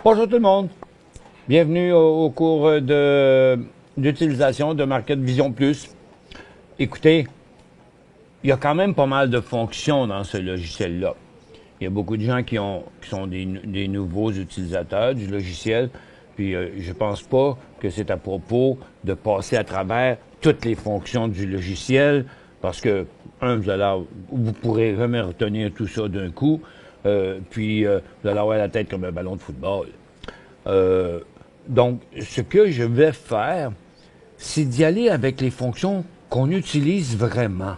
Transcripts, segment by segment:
Bonjour tout le monde. Bienvenue au cours d'utilisation de Market Vision Plus. Écoutez, il y a quand même pas mal de fonctions dans ce logiciel-là. Il y a beaucoup de gens qui sont des nouveaux utilisateurs du logiciel, puis je pense pas que c'est à propos de passer à travers toutes les fonctions du logiciel, parce que, vous pourrez jamais retenir tout ça d'un coup, puis vous allez avoir la tête comme un ballon de football. Donc, ce que je vais faire, c'est d'y aller avec les fonctions qu'on utilise vraiment,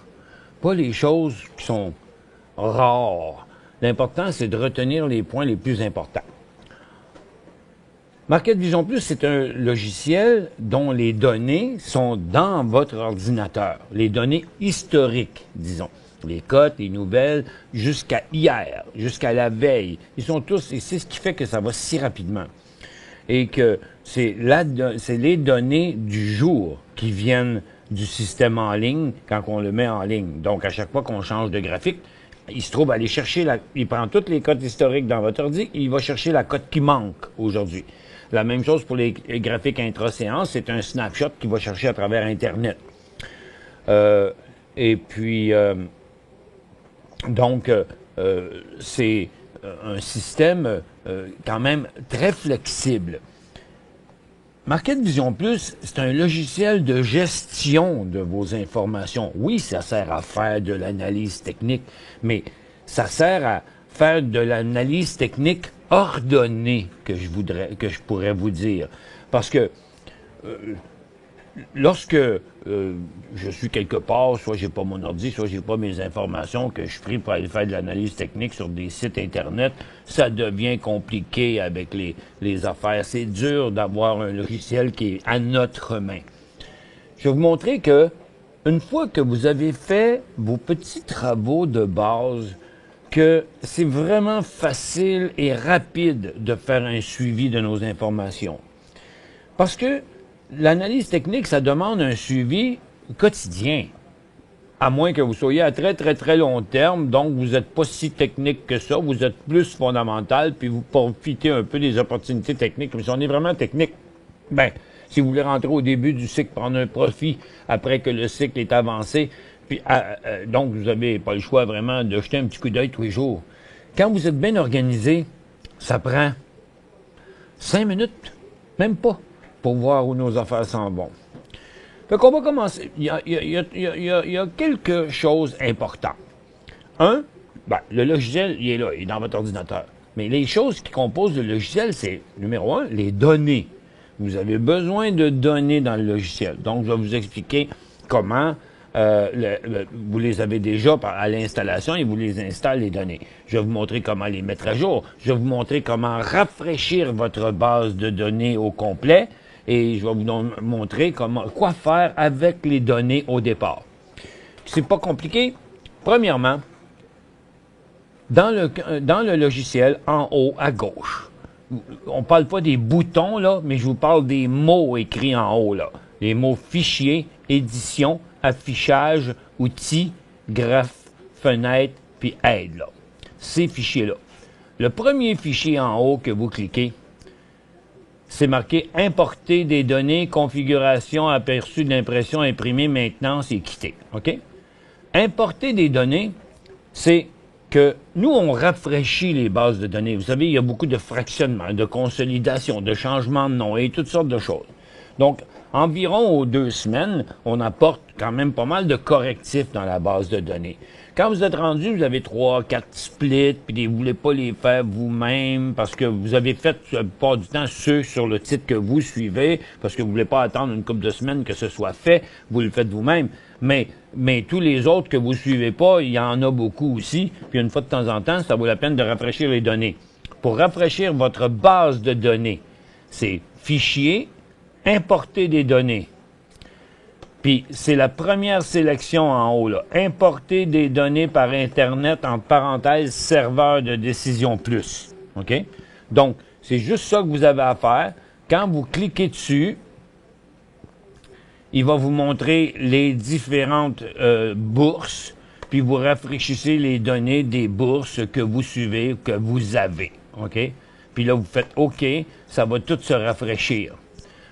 pas les choses qui sont rares. L'important, c'est de retenir les points les plus importants. Market Vision Plus, c'est un logiciel dont les données sont dans votre ordinateur. Les données historiques, disons. Les cotes, les nouvelles, jusqu'à hier, jusqu'à la veille. Ils sont tous, et c'est ce qui fait que ça va si rapidement. Et que c'est les données du jour qui viennent du système en ligne quand on le met en ligne. Donc, à chaque fois qu'on change de graphique, il se trouve aller chercher il prend toutes les cotes historiques dans votre ordi, il va chercher la cote qui manque aujourd'hui. La même chose pour les graphiques intra-séance, c'est un snapshot qu'il va chercher à travers Internet. C'est un système quand même très flexible. Market Vision Plus, c'est un logiciel de gestion de vos informations. Oui, ça sert à faire de l'analyse technique, mais ça sert à faire de l'analyse technique ordonnée que je pourrais vous dire. Parce que lorsque je suis quelque part, soit j'ai pas mon ordi, soit j'ai pas mes informations que je prie pour aller faire de l'analyse technique sur des sites Internet, ça devient compliqué avec les affaires. C'est dur d'avoir un logiciel qui est à notre main. Je vais vous montrer que, une fois que vous avez fait vos petits travaux de base, que c'est vraiment facile et rapide de faire un suivi de nos informations. Parce que l'analyse technique, ça demande un suivi quotidien. À moins que vous soyez à très, très, très long terme, donc vous n'êtes pas si technique que ça, vous êtes plus fondamental, puis vous profitez un peu des opportunités techniques. Mais si on est vraiment technique, si vous voulez rentrer au début du cycle, prendre un profit après que le cycle est avancé, puis donc vous n'avez pas le choix vraiment de jeter un petit coup d'œil tous les jours. Quand vous êtes bien organisé, ça prend 5 minutes, même pas, pour voir où nos affaires s'en vont. Fait qu'on va commencer. Il y a quelque chose d'important. Le logiciel, il est là, il est dans votre ordinateur. Mais les choses qui composent le logiciel, c'est, numéro 1, les données. Vous avez besoin de données dans le logiciel. Donc, je vais vous expliquer comment vous les avez déjà à l'installation et vous les installez, les données. Je vais vous montrer comment les mettre à jour. Je vais vous montrer comment rafraîchir votre base de données au complet. Et je vais vous montrer quoi faire avec les données au départ. C'est pas compliqué. Premièrement, dans le logiciel, en haut à gauche, on parle pas des boutons, là, mais je vous parle des mots écrits en haut, là. Les mots fichier, édition, affichage, outils, graphe, fenêtre, puis aide, là. Ces fichiers-là. Le premier fichier en haut que vous cliquez, c'est marqué « Importer des données, configuration, aperçu de l'impression, imprimée, maintenance et quitter ». OK? Importer des données, c'est que nous, on rafraîchit les bases de données. Vous savez, il y a beaucoup de fractionnement, de consolidation, de changement de nom et toutes sortes de choses. Donc, environ aux 2 semaines, on apporte quand même pas mal de correctifs dans la base de données. Quand vous êtes rendu, vous avez 3, 4 splits, puis vous voulez pas les faire vous-même parce que vous avez fait pas du temps ceux sur le titre que vous suivez, parce que vous voulez pas attendre une couple de semaines que ce soit fait, vous le faites vous-même. Mais tous les autres que vous suivez pas, il y en a beaucoup aussi, puis une fois de temps en temps, ça vaut la peine de rafraîchir les données. Pour rafraîchir votre base de données, c'est fichier, importer des données. Puis, c'est la première sélection en haut, là. Importer des données par Internet, entre parenthèses, serveur de décision plus. OK? Donc, c'est juste ça que vous avez à faire. Quand vous cliquez dessus, il va vous montrer les différentes bourses, puis vous rafraîchissez les données des bourses que vous suivez, que vous avez. OK? Puis là, vous faites OK, ça va tout se rafraîchir.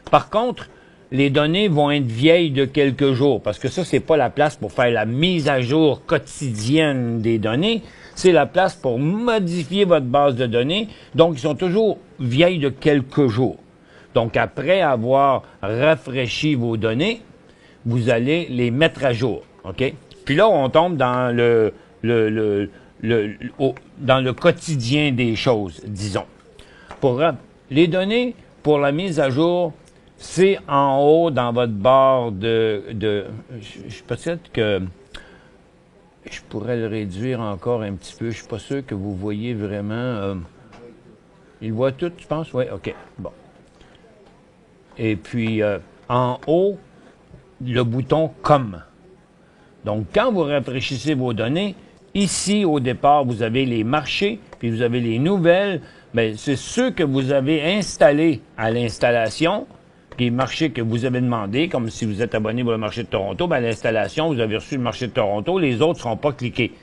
Par contre, les données vont être vieilles de quelques jours, parce que ça, c'est pas la place pour faire la mise à jour quotidienne des données, c'est la place pour modifier votre base de données. Donc, ils sont toujours vieilles de quelques jours. Donc, après avoir rafraîchi vos données, vous allez les mettre à jour, OK? Puis là, on tombe dans dans le quotidien des choses, disons. Pour les données, pour la mise à jour, c'est en haut dans votre barre peut-être que je pourrais le réduire encore un petit peu. Je suis pas sûr que vous voyez vraiment. Il voit tout, tu penses? Oui, OK. Bon. Et puis, en haut, le bouton « Comme ». Donc, quand vous rafraîchissez vos données, ici, au départ, vous avez les marchés, puis vous avez les nouvelles. Bien, c'est ceux que vous avez installés à l'installation, les marchés que vous avez demandé, comme si vous êtes abonné pour le marché de Toronto, bien, à l'installation, vous avez reçu le marché de Toronto, les autres ne seront pas cliqués.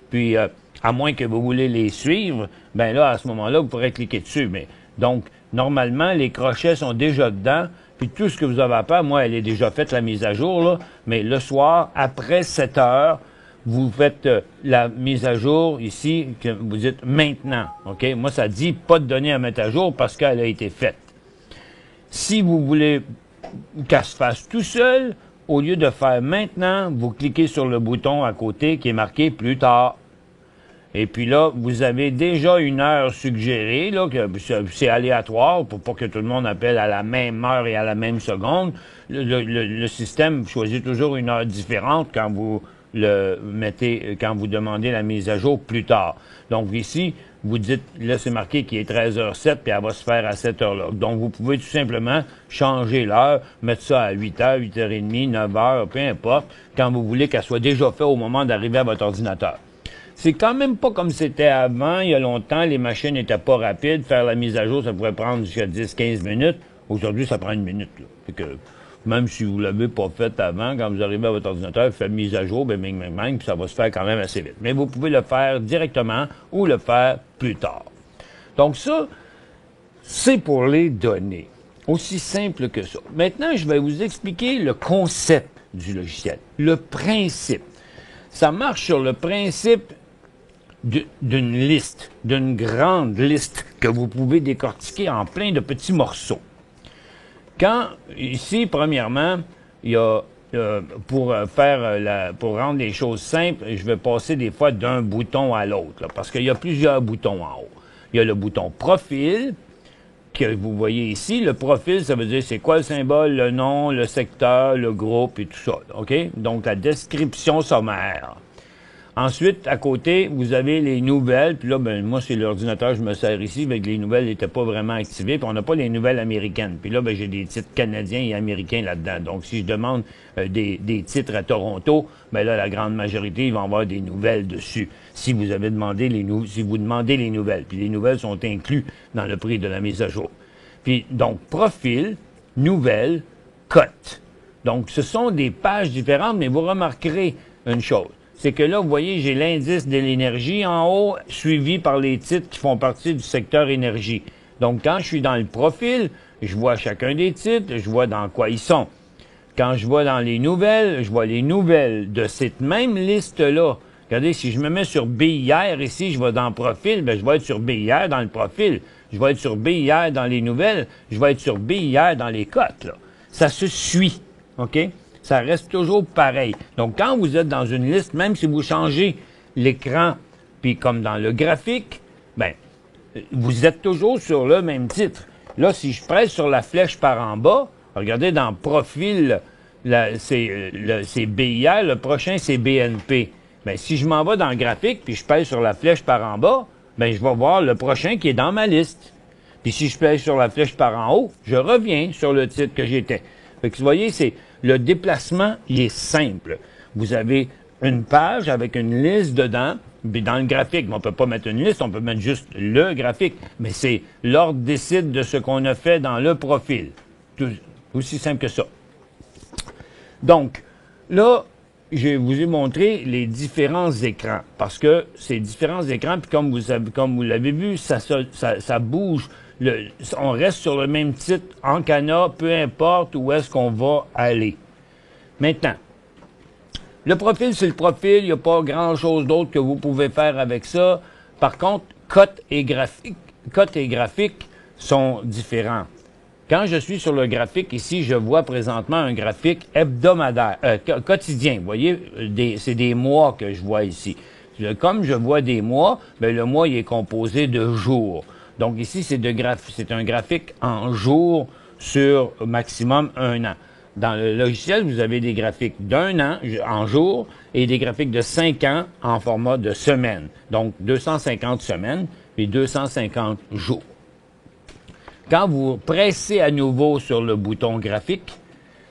Puis, à moins que vous voulez les suivre, bien là, à ce moment-là, vous pourrez cliquer dessus. Mais, donc, normalement, les crochets sont déjà dedans, puis tout ce que vous avez à faire, moi, elle est déjà faite, la mise à jour, là, mais le soir, après 7 heures, vous faites la mise à jour ici, que vous dites maintenant, OK? Moi, ça dit pas de données à mettre à jour parce qu'elle a été faite. Si vous voulez qu'elle se fasse tout seul, au lieu de faire maintenant, vous cliquez sur le bouton à côté qui est marqué plus tard. Et puis là, vous avez déjà une heure suggérée, là, que c'est aléatoire pour pas que tout le monde appelle à la même heure et à la même seconde. Le système choisit toujours une heure différente quand vous le mettez, quand vous demandez la mise à jour plus tard. Donc ici, vous dites, là c'est marqué qu'il est 13h07, puis elle va se faire à cette heure-là. Donc vous pouvez tout simplement changer l'heure, mettre ça à 8h, 8h30, 9h, peu importe, quand vous voulez qu'elle soit déjà faite au moment d'arriver à votre ordinateur. C'est quand même pas comme c'était avant, il y a longtemps, les machines n'étaient pas rapides, faire la mise à jour, ça pourrait prendre jusqu'à 10-15 minutes. Aujourd'hui, ça prend une minute, là. Fait que, même si vous l'avez pas fait avant, quand vous arrivez à votre ordinateur, faites mise à jour, ben, puis ça va se faire quand même assez vite. Mais vous pouvez le faire directement ou le faire plus tard. Donc ça, c'est pour les données. Aussi simple que ça. Maintenant, je vais vous expliquer le concept du logiciel, le principe. Ça marche sur le principe d'une liste, d'une grande liste que vous pouvez décortiquer en plein de petits morceaux. Quand, ici, premièrement, il y a, pour rendre les choses simples, je vais passer des fois d'un bouton à l'autre, parce qu'il y a plusieurs boutons en haut. Il y a le bouton profil, que vous voyez ici. Le profil, ça veut dire c'est quoi le symbole, le nom, le secteur, le groupe et tout ça, OK? Donc, la description sommaire. Ensuite, à côté, vous avez les nouvelles. Puis là, ben moi, c'est l'ordinateur, je me sers ici, mais les nouvelles n'étaient pas vraiment activées. Puis on n'a pas les nouvelles américaines. Puis là, ben j'ai des titres canadiens et américains là-dedans. Donc, si je demande des titres à Toronto, ben là, la grande majorité, ils vont avoir des nouvelles dessus. Si vous avez demandé si vous demandez les nouvelles. Puis les nouvelles sont incluses dans le prix de la mise à jour. Puis, donc, profil, nouvelles, cote. Donc, ce sont des pages différentes, mais vous remarquerez une chose. C'est que là, vous voyez, j'ai l'indice de l'énergie en haut, suivi par les titres qui font partie du secteur énergie. Donc, quand je suis dans le profil, je vois chacun des titres, je vois dans quoi ils sont. Quand je vois dans les nouvelles, je vois les nouvelles de cette même liste-là. Regardez, si je me mets sur BIR ici, je vais dans le profil, ben je vais être sur BIR dans le profil. Je vais être sur BIR dans les nouvelles, je vais être sur BIR dans les cotes, là. Ça se suit, OK? Ça reste toujours pareil. Donc, quand vous êtes dans une liste, même si vous changez l'écran, puis comme dans le graphique, ben, vous êtes toujours sur le même titre. Là, si je presse sur la flèche par en bas, regardez dans Profil, c'est BIR, le prochain, c'est BNP. Ben, si je m'en vais dans le graphique, puis je pèse sur la flèche par en bas, ben, je vais voir le prochain qui est dans ma liste. Puis si je pèse sur la flèche par en haut, je reviens sur le titre que j'étais. Fait que vous voyez, le déplacement, il est simple. Vous avez une page avec une liste dedans, puis dans le graphique, on peut pas mettre une liste, on peut mettre juste le graphique, mais c'est l'ordre décide de ce qu'on a fait dans le profil. Tout, aussi simple que ça. Donc, là, je vous ai montré les différents écrans. Parce que ces différents écrans, puis comme vous l'avez vu, ça bouge. On reste sur le même titre en Cana, peu importe où est-ce qu'on va aller. Maintenant, le profil, c'est le profil. Il n'y a pas grand-chose d'autre que vous pouvez faire avec ça. Par contre, cote et graphique sont différents. Quand je suis sur le graphique, ici, je vois présentement un graphique hebdomadaire, quotidien. Vous voyez, c'est des mois que je vois ici. Comme je vois des mois, ben le mois il est composé de jours. Donc ici, c'est un graphique en jours sur maximum 1 an. Dans le logiciel, vous avez des graphiques d'1 an en jours et des graphiques de 5 ans en format de semaine. Donc 250 semaines et 250 jours. Quand vous pressez à nouveau sur le bouton graphique,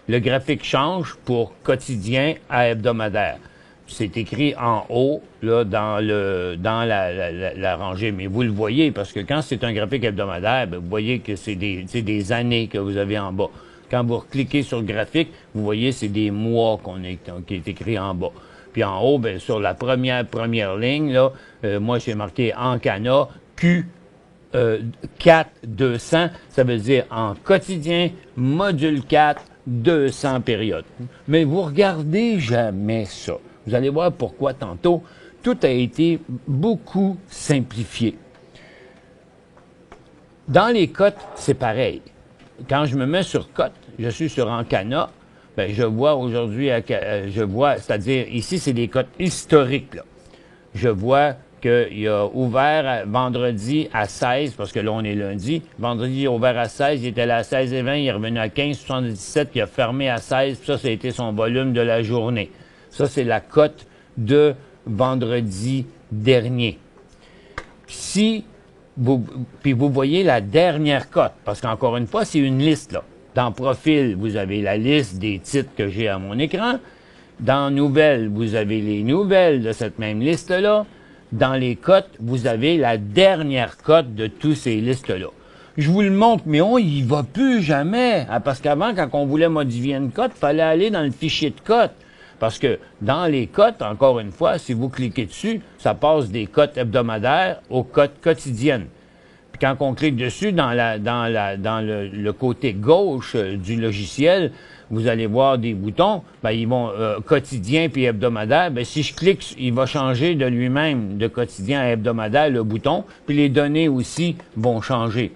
le graphique change pour quotidien à hebdomadaire. C'est écrit en haut, là, dans la rangée. Mais vous le voyez, parce que quand c'est un graphique hebdomadaire, bien, vous voyez que c'est des années que vous avez en bas. Quand vous cliquez sur le graphique, vous voyez, c'est des mois qui est écrit en bas. Puis en haut, bien, sur la première ligne, là, moi, j'ai marqué en Cana, Q 4 200, ça veut dire en quotidien, module 4, 200 périodes. Mais vous regardez jamais ça. Vous allez voir pourquoi tantôt. Tout a été beaucoup simplifié. Dans les cotes, c'est pareil. Quand je me mets sur cote, je suis sur Ancana, ben je vois aujourd'hui, c'est-à-dire ici, c'est des cotes historiques, là. Je vois qu'il a ouvert vendredi à 16, parce que là, on est lundi. Vendredi, il a ouvert à 16, il était là à 16,20, il est revenu à 15,77, il a fermé à 16, puis ça a été son volume de la journée. Ça, c'est la cote de vendredi dernier. Puis vous voyez la dernière cote, parce qu'encore une fois, c'est une liste, là. Dans Profil, vous avez la liste des titres que j'ai à mon écran. Dans Nouvelles, vous avez les nouvelles de cette même liste-là. Dans les cotes, vous avez la dernière cote de tous ces listes-là. Je vous le montre, mais on y va plus jamais. Parce qu'avant, quand on voulait modifier une cote, il fallait aller dans le fichier de cote. Parce que dans les cotes, encore une fois, si vous cliquez dessus, ça passe des cotes hebdomadaires aux cotes quotidiennes. Puis quand on clique dessus, dans le côté gauche du logiciel, vous allez voir des boutons, ben ils vont quotidien puis hebdomadaire. Ben si je clique, il va changer de lui-même de quotidien à hebdomadaire le bouton, puis les données aussi vont changer.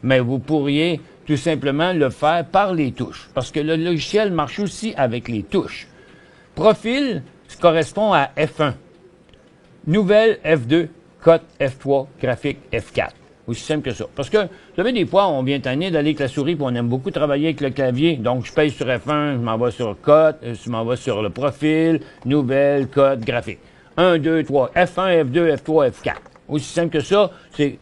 Mais vous pourriez tout simplement le faire par les touches, parce que le logiciel marche aussi avec les touches. Profil correspond à F1. Nouvelle F2, cote F3, graphique F4. Aussi simple que ça. Parce que, vous savez, des fois, on vient tanner d'aller avec la souris, puis on aime beaucoup travailler avec le clavier. Donc, je paye sur F1, je m'en vais sur cote, je m'en vais sur le profil, nouvelle, cote, graphique. 1, 2, 3, F1, F2, F3, F4. Aussi simple que ça, c'est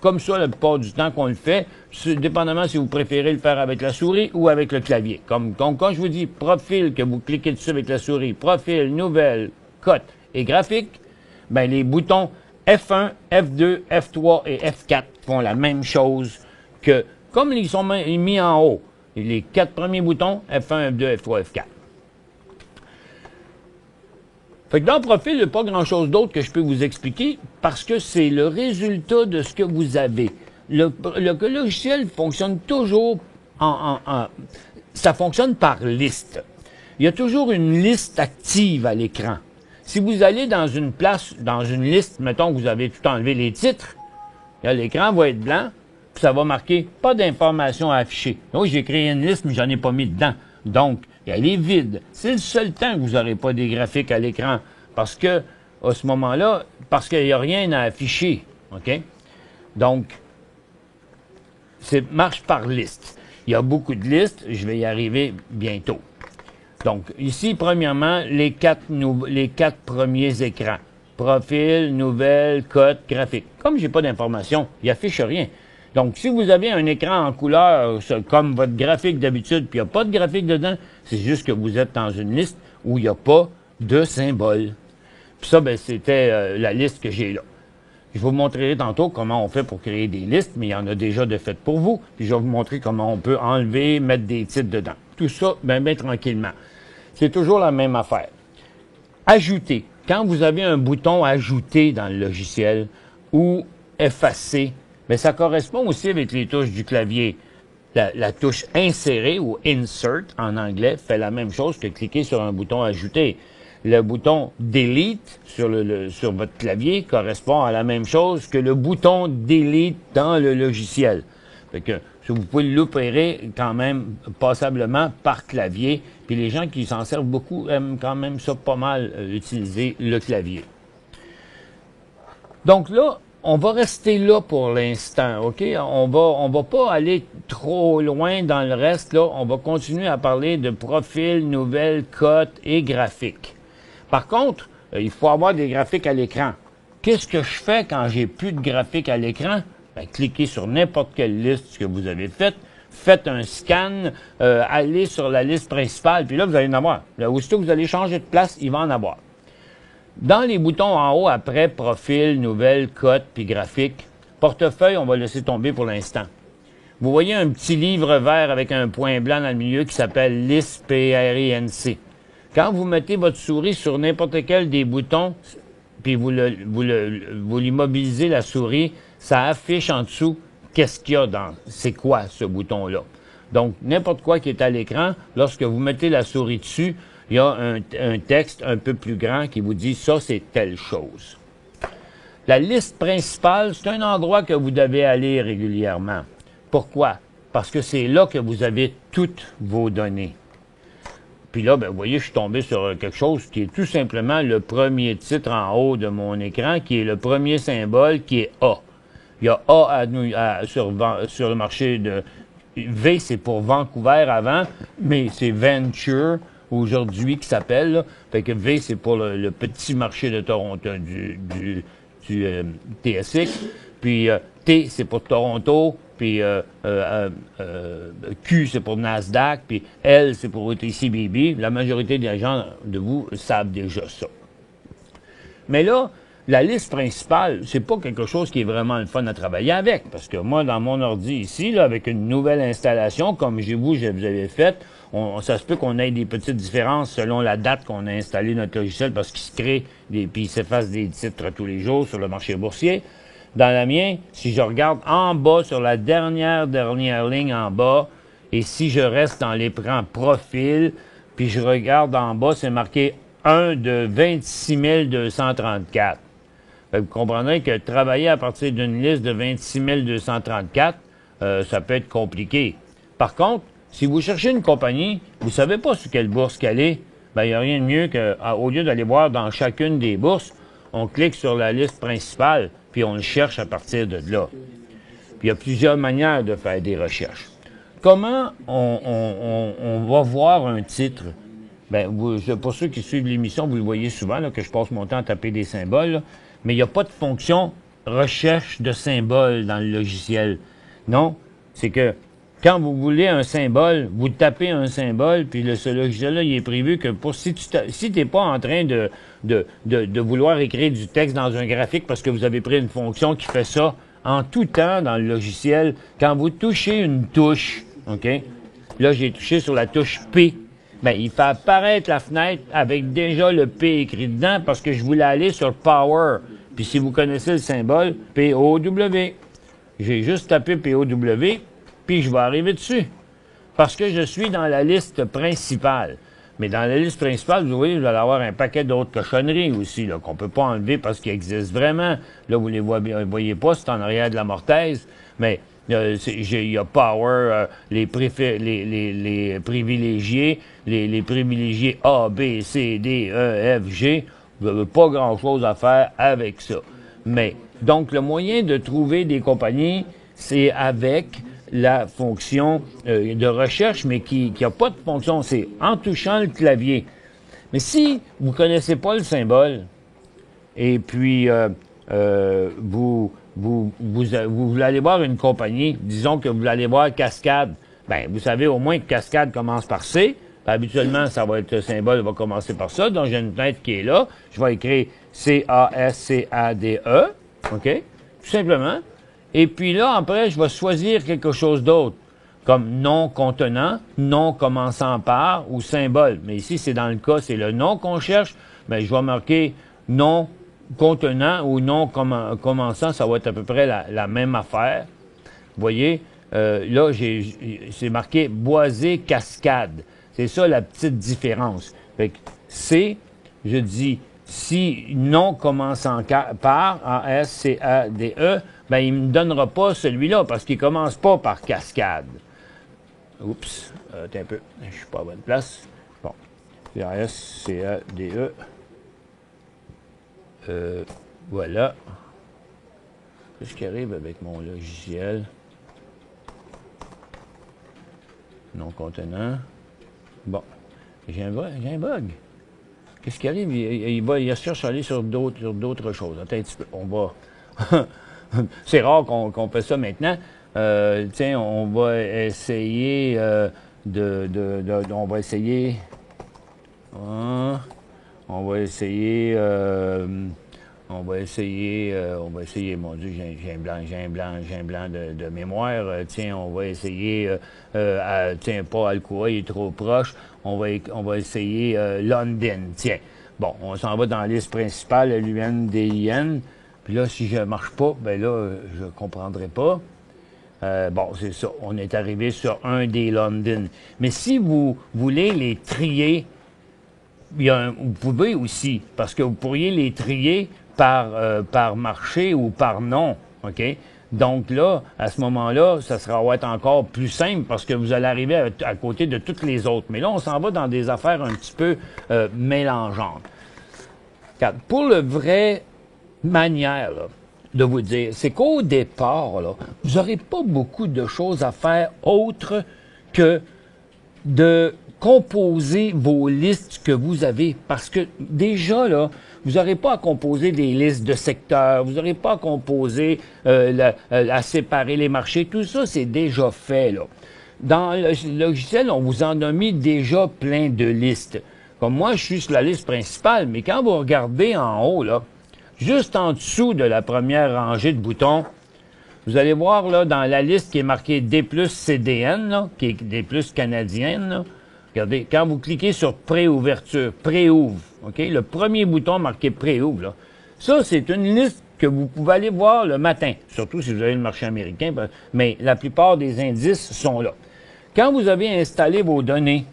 comme ça la plupart du temps qu'on le fait, dépendamment si vous préférez le faire avec la souris ou avec le clavier. Comme quand je vous dis profil, que vous cliquez dessus avec la souris, profil, nouvelle, cote et graphique, ben les boutons F1, F2, F3 et F4 font la même chose que, comme ils sont mis en haut, les 4 premiers boutons, F1, F2, F3, F4. Fait que dans le profil, il n'y a pas grand-chose d'autre que je peux vous expliquer parce que c'est le résultat de ce que vous avez. Le logiciel fonctionne toujours ça fonctionne par liste. Il y a toujours une liste active à l'écran. Si vous allez dans une liste, mettons que vous avez tout enlevé les titres, l'écran va être blanc, puis ça va marquer « Pas d'informations à afficher ». Donc, j'ai créé une liste, mais j'en ai pas mis dedans. Donc, elle est vide. C'est le seul temps que vous n'aurez pas des graphiques à l'écran. Parce que, à ce moment-là, parce qu'il n'y a rien à afficher. OK? Donc, marche par liste. Il y a beaucoup de listes. Je vais y arriver bientôt. Donc, ici, premièrement, les quatre premiers écrans. Profil, nouvelle, cote, graphique. Comme j'ai pas d'informations, il affiche rien. Donc, si vous avez un écran en couleur, comme votre graphique d'habitude, puis il n'y a pas de graphique dedans, c'est juste que vous êtes dans une liste où il n'y a pas de symbole. Puis ça, ben, c'était la liste que j'ai là. Je vous montrerai tantôt comment on fait pour créer des listes, mais il y en a déjà de faites pour vous. Puis je vais vous montrer comment on peut enlever, mettre des titres dedans. Tout ça, ben tranquillement. C'est toujours la même affaire. Ajouter. Quand vous avez un bouton ajouter dans le logiciel ou effacer, mais ça correspond aussi avec les touches du clavier. La touche insérer ou insert en anglais fait la même chose que cliquer sur un bouton ajouter. Le bouton delete sur votre clavier correspond à la même chose que le bouton delete dans le logiciel. Fait que vous pouvez l'opérer quand même passablement par clavier. Puis les gens qui s'en servent beaucoup aiment quand même ça pas mal, utiliser le clavier. Donc là, on va rester là pour l'instant, OK? On va pas aller trop loin dans le reste, là. On va continuer à parler de profil, nouvelles, cotes et graphiques. Par contre, il faut avoir des graphiques à l'écran. Qu'est-ce que je fais quand j'ai plus de graphiques à l'écran? Ben, cliquez sur n'importe quelle liste que vous avez faite, faites un scan, allez sur la liste principale, puis là, vous allez en avoir. Là, aussitôt que vous allez changer de place, il va en avoir. Dans les boutons en haut, après profil, nouvelles, cotes, puis graphique, portefeuille, on va laisser tomber pour l'instant. Vous voyez un petit livre vert avec un point blanc dans le milieu qui s'appelle liste PRINC. Quand vous mettez votre souris sur n'importe quel des boutons, puis vous l'immobilisez la souris, ça affiche en dessous qu'est-ce qu'il y a dans, c'est quoi ce bouton-là. Donc, n'importe quoi qui est à l'écran, lorsque vous mettez la souris dessus, il y a un texte un peu plus grand qui vous dit ça, c'est telle chose. La liste principale, c'est un endroit que vous devez aller régulièrement. Pourquoi? Parce que c'est là que vous avez toutes vos données. Puis là, ben, vous voyez, je suis tombé sur quelque chose qui est tout simplement le premier titre en haut de mon écran, qui est le premier symbole, qui est A. Il y a A sur le marché de... V, c'est pour Vancouver avant, mais c'est Venture aujourd'hui qui s'appelle. Là. Fait que V, c'est pour le petit marché de Toronto du TSX. Puis T, c'est pour Toronto. Puis Q, c'est pour Nasdaq. Puis L, c'est pour OTCBB. La majorité des gens de vous savent déjà ça. Mais là, la liste principale, c'est pas quelque chose qui est vraiment le fun à travailler avec. Parce que moi, dans mon ordi ici, là, avec une nouvelle installation, comme je vous avais fait, ça se peut qu'on ait des petites différences selon la date qu'on a installé notre logiciel parce qu'il se crée puis il s'efface des titres tous les jours sur le marché boursier. Dans la mienne, si je regarde en bas, sur la dernière ligne en bas, et si je reste dans l'écran profil, puis je regarde en bas, c'est marqué 1 de 26 234. Vous comprendrez que travailler à partir d'une liste de 26 234, ça peut être compliqué. Par contre, si vous cherchez une compagnie, vous ne savez pas sur quelle bourse qu'elle est, ben, il n'y a rien de mieux qu'au lieu d'aller voir dans chacune des bourses, on clique sur la liste principale, puis on le cherche à partir de là. Puis il y a plusieurs manières de faire des recherches. Comment on va voir un titre? Ben, pour ceux qui suivent l'émission, vous le voyez souvent, là, que je passe mon temps à taper des symboles, là, mais il n'y a pas de fonction recherche de symboles dans le logiciel. Non, c'est que quand vous voulez un symbole, vous tapez un symbole, puis ce logiciel-là, il est prévu que si tu n'es pas en train de vouloir écrire du texte dans un graphique parce que vous avez pris une fonction qui fait ça, en tout temps dans le logiciel, quand vous touchez une touche, OK? Là, j'ai touché sur la touche P. Bien, il fait apparaître la fenêtre avec déjà le P écrit dedans parce que je voulais aller sur Power. Puis si vous connaissez le symbole, P-O-W. J'ai juste tapé P-O-W, puis je vais arriver dessus. Parce que je suis dans la liste principale. Mais dans la liste principale, vous voyez, vous allez avoir un paquet d'autres cochonneries aussi, là, qu'on peut pas enlever parce qu'ils existent vraiment. Là, vous les voyez pas, c'est en arrière de la mortaise. Mais il y a Power, les privilégiés, les privilégiés A, B, C, D, E, F, G. Vous n'avez pas grand-chose à faire avec ça. Mais, donc, le moyen de trouver des compagnies, c'est avec la fonction de recherche, mais qui n'a pas de fonction. C'est en touchant le clavier. Mais si vous ne connaissez pas le symbole, et puis vous voulez aller voir une compagnie, disons que vous voulez aller voir Cascade, ben vous savez au moins que Cascade commence par C. Habituellement, ça va être le symbole va commencer par ça. Donc, j'ai une fenêtre qui est là. Je vais écrire C-A-S-C-A-D-E. OK? Tout simplement. Et puis là, après, je vais choisir quelque chose d'autre. comme non contenant, non commençant par ou symbole. Mais ici, c'est dans le cas, c'est le nom qu'on cherche. Bien, je vais marquer non contenant ou non commençant, ça va être à peu près la même affaire. Vous voyez, là, c'est marqué boisé cascade. C'est ça la petite différence. Fait que c'est, je dis, si non commençant par, A-S-C-A-D-E, ben il ne me donnera pas celui-là parce qu'il ne commence pas par cascade. Oups, attends un peu, je suis pas à bonne place. Bon, A-S-C-A-D-E. Voilà. Qu'est-ce qui arrive avec mon logiciel? Non contenant. Bon. J'ai un bug. Qu'est-ce qui arrive? Il cherche à aller sur d'autres choses. Attends un petit peu. On va. C'est rare qu'on fait ça maintenant. Tiens, on va essayer on va essayer. On va essayer, mon Dieu, j'ai un blanc de mémoire. Tiens, on va essayer, tiens, pas Alcoa, il est trop proche. On va essayer London, tiens. Bon, on s'en va dans la liste principale, l'UNDIN. Puis là, si je ne marche pas, ben là, je ne comprendrai pas. Bon, c'est ça. On est arrivé sur un des London. Mais si vous voulez les trier, vous pouvez aussi, parce que vous pourriez les trier par marché ou par nom, OK? Donc là, à ce moment-là, ça va être encore plus simple parce que vous allez arriver à côté de toutes les autres. Mais là, on s'en va dans des affaires un petit peu mélangeantes. Car pour le vrai manière là, de vous dire, c'est qu'au départ, là, vous n'aurez pas beaucoup de choses à faire autres que de composer vos listes que vous avez. Parce que déjà, là, vous n'aurez pas à composer des listes de secteurs, vous n'aurez pas à composer, à séparer les marchés. Tout ça, c'est déjà fait, là. Dans le logiciel, on vous en a mis déjà plein de listes. Comme moi, je suis sur la liste principale, mais quand vous regardez en haut, là, juste en dessous de la première rangée de boutons, vous allez voir, là, dans la liste qui est marquée D+, CDN, là, qui est D+, canadienne, là, regardez, quand vous cliquez sur préouverture, préouvre, OK? Le premier bouton marqué préouvre, là. Ça, c'est une liste que vous pouvez aller voir le matin, surtout si vous avez le marché américain, mais la plupart des indices sont là. Quand vous avez installé vos données,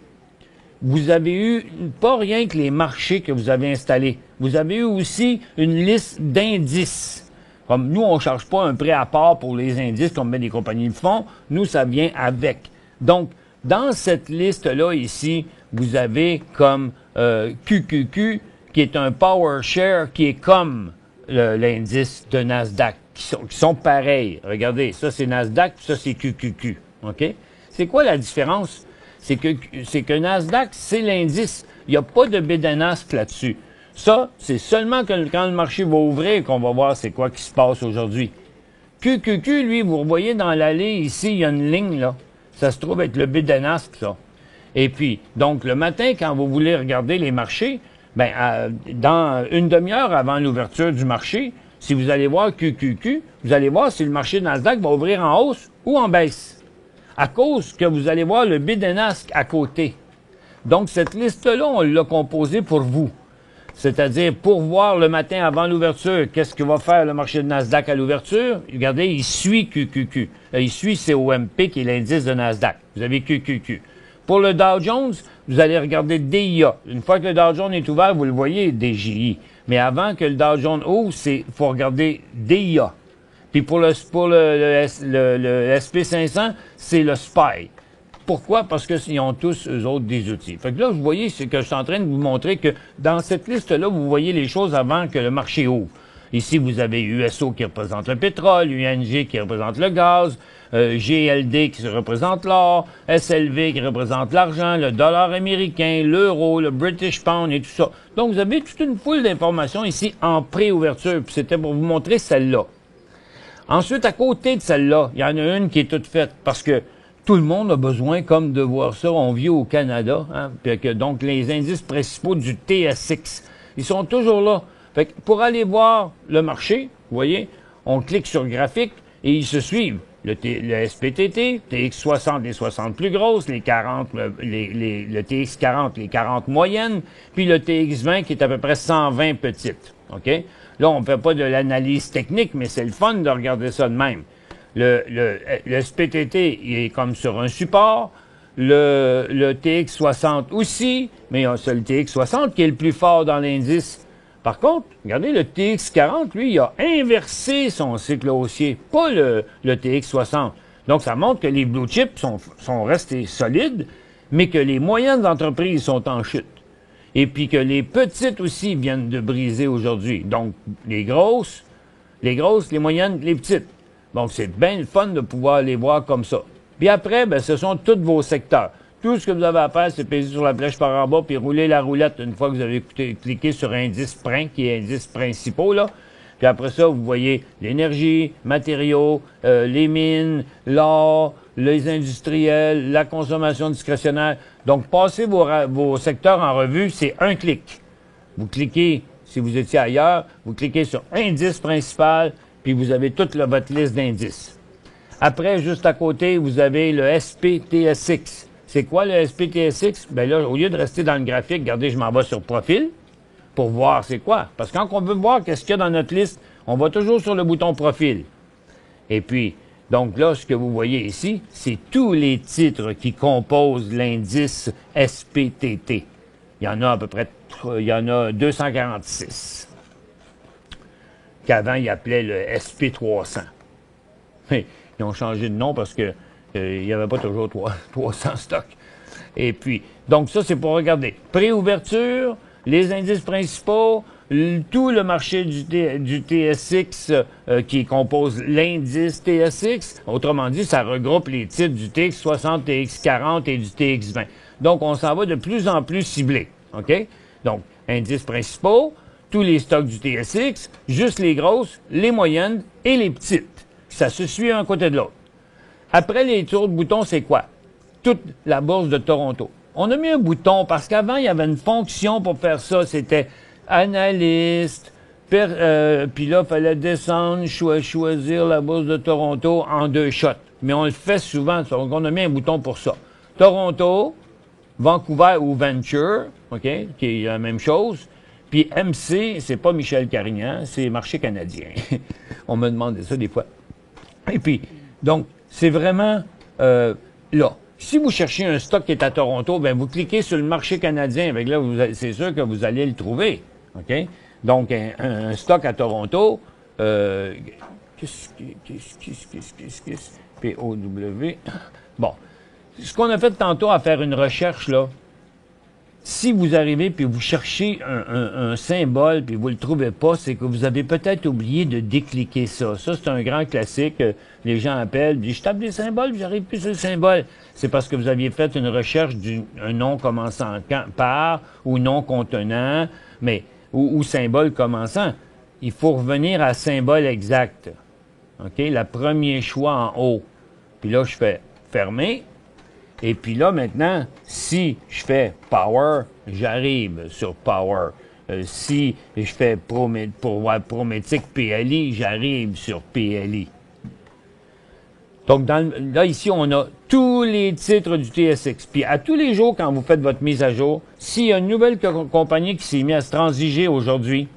vous avez eu pas rien que les marchés que vous avez installés. Vous avez eu aussi une liste d'indices. Comme nous, on ne charge pas un prix à part pour les indices comme met des compagnies le font. Nous, ça vient avec. Donc, dans cette liste-là ici, vous avez comme QQQ, qui est un power share, qui est comme l'indice de Nasdaq, qui sont pareils. Regardez, ça c'est Nasdaq, ça c'est QQQ. OK? C'est quoi la différence? C'est que Nasdaq, c'est l'indice. Il n'y a pas de bid and ask là-dessus. Ça, c'est seulement quand le marché va ouvrir qu'on va voir c'est quoi qui se passe aujourd'hui. QQQ, lui, vous voyez dans l'allée, ici, il y a une ligne, là. Ça se trouve être le bid and ask, ça. Et puis, donc, le matin, quand vous voulez regarder les marchés, ben, dans une demi-heure avant l'ouverture du marché, si vous allez voir QQQ, vous allez voir si le marché Nasdaq va ouvrir en hausse ou en baisse. À cause que vous allez voir le bid and ask à côté. Donc, cette liste-là, on l'a composée pour vous. C'est-à-dire, pour voir le matin avant l'ouverture, qu'est-ce que va faire le marché de Nasdaq à l'ouverture? Regardez, il suit QQQ. Il suit COMP, qui est l'indice de Nasdaq. Vous avez QQQ. Pour le Dow Jones, vous allez regarder DIA. Une fois que le Dow Jones est ouvert, vous le voyez, DJI. Mais avant que le Dow Jones ouvre, faut regarder DIA. Puis pour le SP500, c'est le SPY. Pourquoi? Parce qu'ils ont tous, eux autres, des outils. Fait que là, vous voyez, c'est que je suis en train de vous montrer que dans cette liste-là, vous voyez les choses avant que le marché ouvre. Ici, vous avez USO qui représente le pétrole, UNG qui représente le gaz, GLD qui représente l'or, SLV qui représente l'argent, le dollar américain, l'euro, le British Pound et tout ça. Donc, vous avez toute une foule d'informations ici en pré-ouverture. Puis c'était pour vous montrer celle-là. Ensuite, à côté de celle-là, il y en a une qui est toute faite parce que tout le monde a besoin comme de voir ça. On vit au Canada, hein, puis que donc les indices principaux du TSX, ils sont toujours là. Fait que pour aller voir le marché, vous voyez, on clique sur graphique et ils se suivent. le SPTT, TX60, les 60 plus grosses, les 40, le TX40, les 40 moyennes, puis le TX20 qui est à peu près 120 petites. OK? Là, on ne fait pas de l'analyse technique, mais c'est le fun de regarder ça de même. Le SPTT, il est comme sur un support. Le TX60 aussi, mais c'est le TX60 qui est le plus fort dans l'indice. Par contre, regardez, le TX40, lui, il a inversé son cycle haussier, pas le TX60. Donc, ça montre que les blue chips sont restés solides, mais que les moyennes entreprises sont en chute. Et puis que les petites aussi viennent de briser aujourd'hui. Donc, les grosses, les moyennes, les petites. Donc, c'est bien le fun de pouvoir les voir comme ça. Puis après, ben, ce sont tous vos secteurs. Tout ce que vous avez à faire, c'est peser sur la flèche par en bas puis rouler la roulette une fois que vous avez cliqué sur indice print, qui est indice principaux, là. Puis après ça, vous voyez l'énergie, matériaux, les mines, l'or, les industriels, la consommation discrétionnaire. Donc, passez vos secteurs en revue, c'est un clic. Vous cliquez, si vous étiez ailleurs, vous cliquez sur indice principal, puis vous avez toute votre liste d'indices. Après, juste à côté, vous avez le SPTSX. C'est quoi le SPTSX? Ben là, au lieu de rester dans le graphique, regardez, je m'en vais sur profil pour voir c'est quoi. Parce que quand on veut voir qu'est-ce qu'il y a dans notre liste, on va toujours sur le bouton profil. Et puis, donc là, ce que vous voyez ici, c'est tous les titres qui composent l'indice SPTT. Il y en a à peu près, il y en a 246. Qu'avant, ils appelaient le SP300. Ils ont changé de nom parce que il n'y avait pas toujours 300 stocks. Et puis, donc ça, c'est pour regarder. Pré-ouverture, les indices principaux, tout le marché du TSX qui compose l'indice TSX. Autrement dit, ça regroupe les titres du TX60, TX40 et du TX20. Donc, on s'en va de plus en plus ciblé. OK? Donc, indices principaux, tous les stocks du TSX, juste les grosses, les moyennes et les petites. Ça se suit un côté de l'autre. Après les tours de bouton, c'est quoi? Toute la bourse de Toronto. On a mis un bouton parce qu'avant, il y avait une fonction pour faire ça. C'était analyste, puis là, il fallait descendre, choisir la bourse de Toronto en 2 shots. Mais on le fait souvent, donc on a mis un bouton pour ça. Toronto, Vancouver ou Venture, OK, qui est la même chose. Puis MC, c'est pas Michel Carignan, c'est Marché canadien. On me demandait ça des fois. Et puis, donc, c'est vraiment là. Si vous cherchez un stock qui est à Toronto, ben vous cliquez sur le marché canadien. Avec là, c'est sûr que vous allez le trouver. OK? Donc, un stock à Toronto, qu'est-ce POW. Bon. Ce qu'on a fait tantôt à faire une recherche, là, si vous arrivez puis vous cherchez un symbole puis vous le trouvez pas, c'est que vous avez peut-être oublié de décliquer ça. Ça, c'est un grand classique. Les gens appellent, disent, je tape des symboles, j'arrive plus sur le symbole. C'est parce que vous aviez fait une recherche d'un nom commençant par ou nom contenant, mais ou symbole commençant. Il faut revenir à symbole exact. OK? Le premier choix en haut. Puis là, je fais fermer. Et puis là, maintenant, si je fais Power, j'arrive sur Power. Si je fais Prométique PLI, j'arrive sur PLI. Donc, là, ici, on a tous les titres du TSX. Puis, à tous les jours, quand vous faites votre mise à jour, s'il y a une nouvelle compagnie qui s'est mise à se transiger aujourd'hui,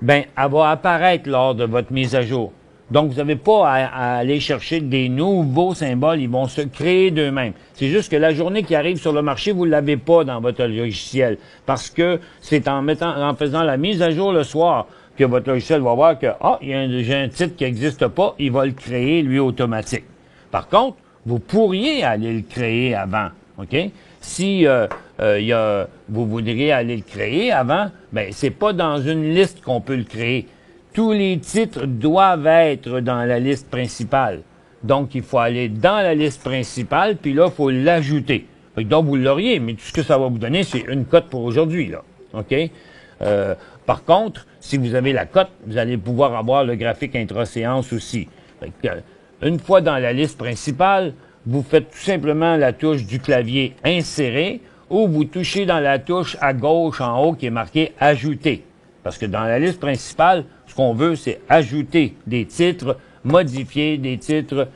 ben, elle va apparaître lors de votre mise à jour. Donc, vous n'avez pas à aller chercher des nouveaux symboles. Ils vont se créer d'eux-mêmes. C'est juste que la journée qui arrive sur le marché, vous ne l'avez pas dans votre logiciel. Parce que c'est en faisant la mise à jour le soir que votre logiciel va voir que, j'ai un titre qui n'existe pas, il va le créer, lui, automatique. Par contre, vous pourriez aller le créer avant. OK? Si vous voudriez aller le créer avant, ben, c'est pas dans une liste qu'on peut le créer. Tous les titres doivent être dans la liste principale. Donc, il faut aller dans la liste principale, puis là, il faut l'ajouter. Donc, vous l'auriez, mais tout ce que ça va vous donner, c'est une cote pour aujourd'hui, là. OK? Par contre, si vous avez la cote, vous allez pouvoir avoir le graphique intra-séance aussi. Une fois dans la liste principale, vous faites tout simplement la touche du clavier « Insérer » ou vous touchez dans la touche à gauche en haut qui est marqué « Ajouter ». Parce que dans la liste principale, ce qu'on veut, c'est ajouter des titres modifier des titres,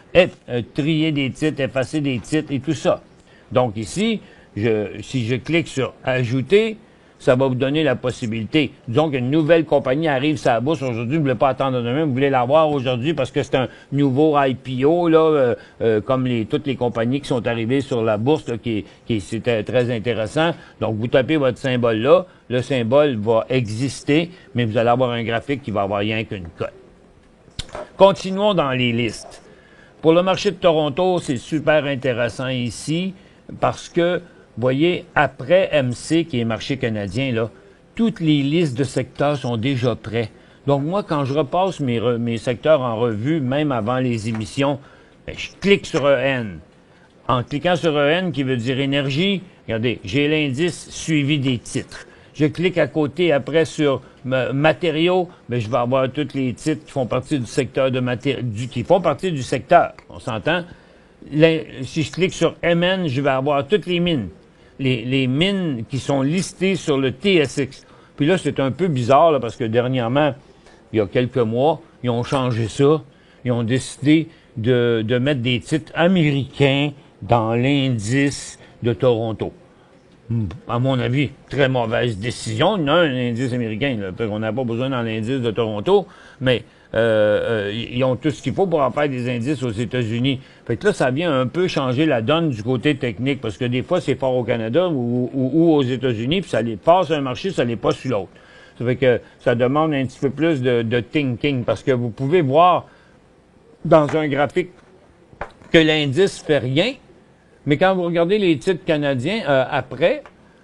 trier des titres, effacer des titres et tout ça. Donc ici, si je clique sur « Ajouter », ça va vous donner la possibilité. Disons qu'une nouvelle compagnie arrive sur la bourse aujourd'hui, vous ne voulez pas attendre demain, vous voulez l'avoir aujourd'hui parce que c'est un nouveau IPO, là, comme toutes les compagnies qui sont arrivées sur la bourse, là, c'était très intéressant. Donc, vous tapez votre symbole là, le symbole va exister, mais vous allez avoir un graphique qui va avoir rien qu'une cote. Continuons dans les listes. Pour le marché de Toronto, c'est super intéressant ici parce que vous voyez, après MC, qui est marché canadien, là, toutes les listes de secteurs sont déjà prêts. Donc, moi, quand je repasse mes secteurs en revue, même avant les émissions, ben, je clique sur EN. En cliquant sur EN, qui veut dire énergie, regardez, j'ai l'indice suivi des titres. Je clique à côté, après, sur matériaux, ben, je vais avoir tous les titres qui font partie du secteur qui font partie du secteur. On s'entend? Si je clique sur MN, je vais avoir toutes les mines. Les mines qui sont listées sur le TSX. Puis là, c'est un peu bizarre, là, parce que dernièrement, il y a quelques mois, ils ont changé ça. Ils ont décidé de mettre des titres américains dans l'indice de Toronto. À mon avis, très mauvaise décision. Il y a un indice américain, là, on n'a pas besoin dans l'indice de Toronto, mais ils ont tout ce qu'il faut pour en faire des indices aux États-Unis. Fait que là, ça vient un peu changer la donne du côté technique, parce que des fois, c'est fort au Canada ou aux États-Unis, puis ça les passe sur un marché, ça les passe sur l'autre. Ça fait que ça demande un petit peu plus de thinking, parce que vous pouvez voir dans un graphique que l'indice fait rien, mais quand vous regardez les titres canadiens, après,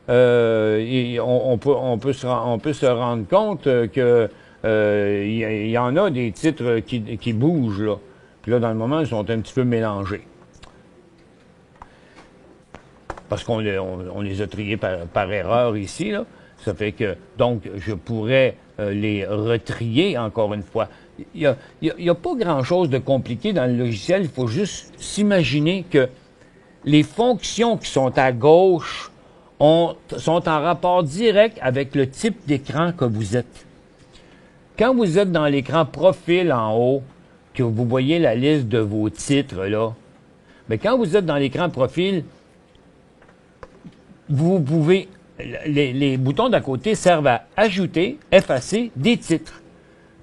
on peut se rendre compte que il y en a des titres qui bougent, là. Puis là, dans le moment, ils sont un petit peu mélangés. Parce qu'on les a triés par erreur ici, là. Ça fait que, donc, je pourrais les retrier, encore une fois. Il y a pas grand-chose de compliqué dans le logiciel. Il faut juste s'imaginer que les fonctions qui sont à gauche sont en rapport direct avec le type d'écran que vous êtes. Quand vous êtes dans l'écran profil en haut, que vous voyez la liste de vos titres, là, bien, quand vous êtes dans l'écran profil, vous pouvez... Les boutons d'à côté servent à ajouter, effacer des titres.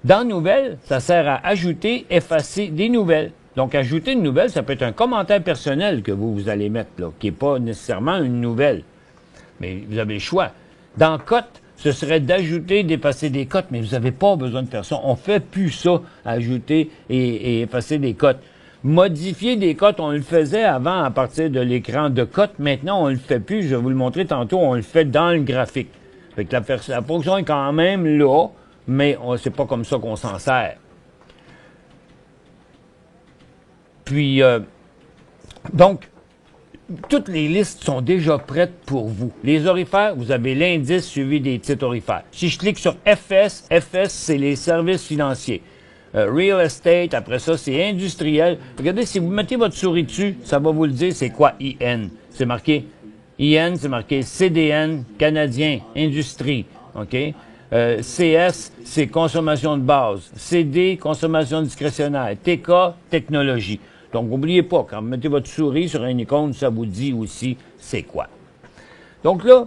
Dans Nouvelles, ça sert à ajouter, effacer des nouvelles. Donc, ajouter une nouvelle, ça peut être un commentaire personnel que vous allez mettre, là, qui n'est pas nécessairement une nouvelle. Mais vous avez le choix. Dans Cote, ce serait d'ajouter, d'effacer des cotes, mais vous n'avez pas besoin de faire ça. On ne fait plus ça, ajouter et effacer des cotes. Modifier des cotes, on le faisait avant à partir de l'écran de cotes. Maintenant, on ne le fait plus. Je vais vous le montrer tantôt. On le fait dans le graphique. Fait que la fonction est quand même là, mais c'est pas comme ça qu'on s'en sert. Puis, donc, toutes les listes sont déjà prêtes pour vous. Les orifères, vous avez l'indice suivi des titres orifères. Si je clique sur FS, FS, c'est les services financiers. Real estate, après ça, c'est industriel. Regardez, si vous mettez votre souris dessus, ça va vous le dire c'est quoi IN. C'est marqué IN, c'est marqué CDN, Canadien, Industrie. OK? CS, c'est consommation de base. CD, consommation discrétionnaire. TK, technologie. Donc, n'oubliez pas, quand vous mettez votre souris sur une icône, ça vous dit aussi c'est quoi. Donc là,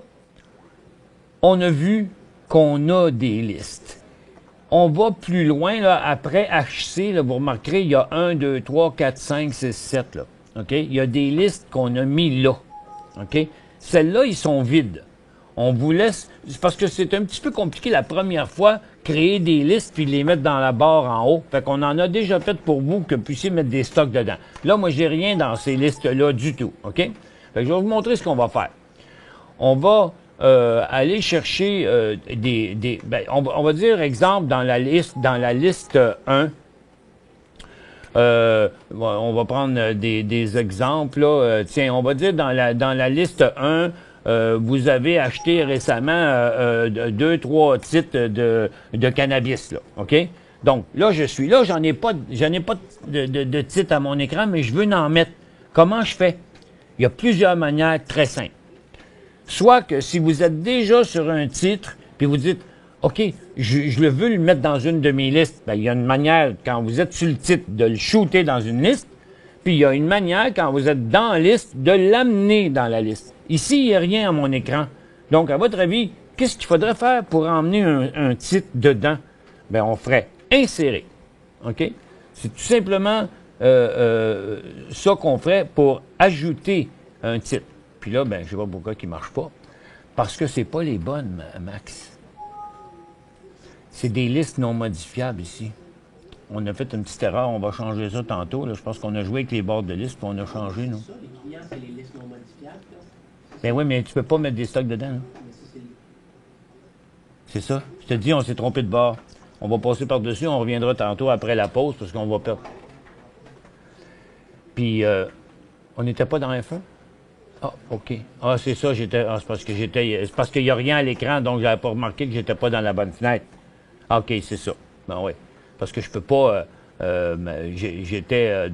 on a vu qu'on a des listes. On va plus loin, là, après HC, là, vous remarquerez, il y a 1, 2, 3, 4, 5, 6, 7, là. OK? Il y a des listes qu'on a mis là. OK? Celles-là, ils sont vides. On vous laisse, parce que c'est un petit peu compliqué la première fois, créer des listes puis les mettre dans la barre en haut. Fait qu'on en a déjà fait pour vous que vous puissiez mettre des stocks dedans. Là, moi, j'ai rien dans ces listes-là du tout. OK? Fait que je vais vous montrer ce qu'on va faire. On va aller chercher on va dire, exemple, dans la liste 1, on va prendre des exemples, là. Tiens, on va dire dans la liste 1, vous avez acheté récemment 2-3 titres de cannabis, là, OK? Donc, là, je suis là, j'en ai pas de titre à mon écran, mais je veux en mettre. Comment je fais? Il y a plusieurs manières très simples. Soit que si vous êtes déjà sur un titre, puis vous dites, OK, je le veux le mettre dans une de mes listes. Ben, il y a une manière, quand vous êtes sur le titre, de le shooter dans une liste. Puis il y a une manière, quand vous êtes dans la liste, de l'amener dans la liste. Ici, il n'y a rien à mon écran. Donc, à votre avis, qu'est-ce qu'il faudrait faire pour emmener un titre dedans? Ben, on ferait insérer. OK? C'est tout simplement ça qu'on ferait pour ajouter un titre. Puis là, ben, je ne sais pas pourquoi il ne marche pas. Parce que c'est pas les bonnes, Max. C'est des listes non modifiables ici. On a fait une petite erreur, on va changer ça tantôt. Là. Je pense qu'on a joué avec les bords de liste, puis on a changé, nous. Ça, les clients, c'est les listes non modifiables, là? Ben oui, mais tu peux pas mettre des stocks dedans. Là. Mais ça, C'est ça. Je te dis, on s'est trompé de bord. On va passer par-dessus, on reviendra tantôt après la pause, parce qu'on va perdre. Puis, on n'était pas dans F1? Ah, OK. Ah, c'est ça, c'est parce qu'il n'y a rien à l'écran, donc j'avais pas remarqué que j'étais pas dans la bonne fenêtre. Ah, OK, c'est ça. Ben oui. Parce que je peux pas, j'étais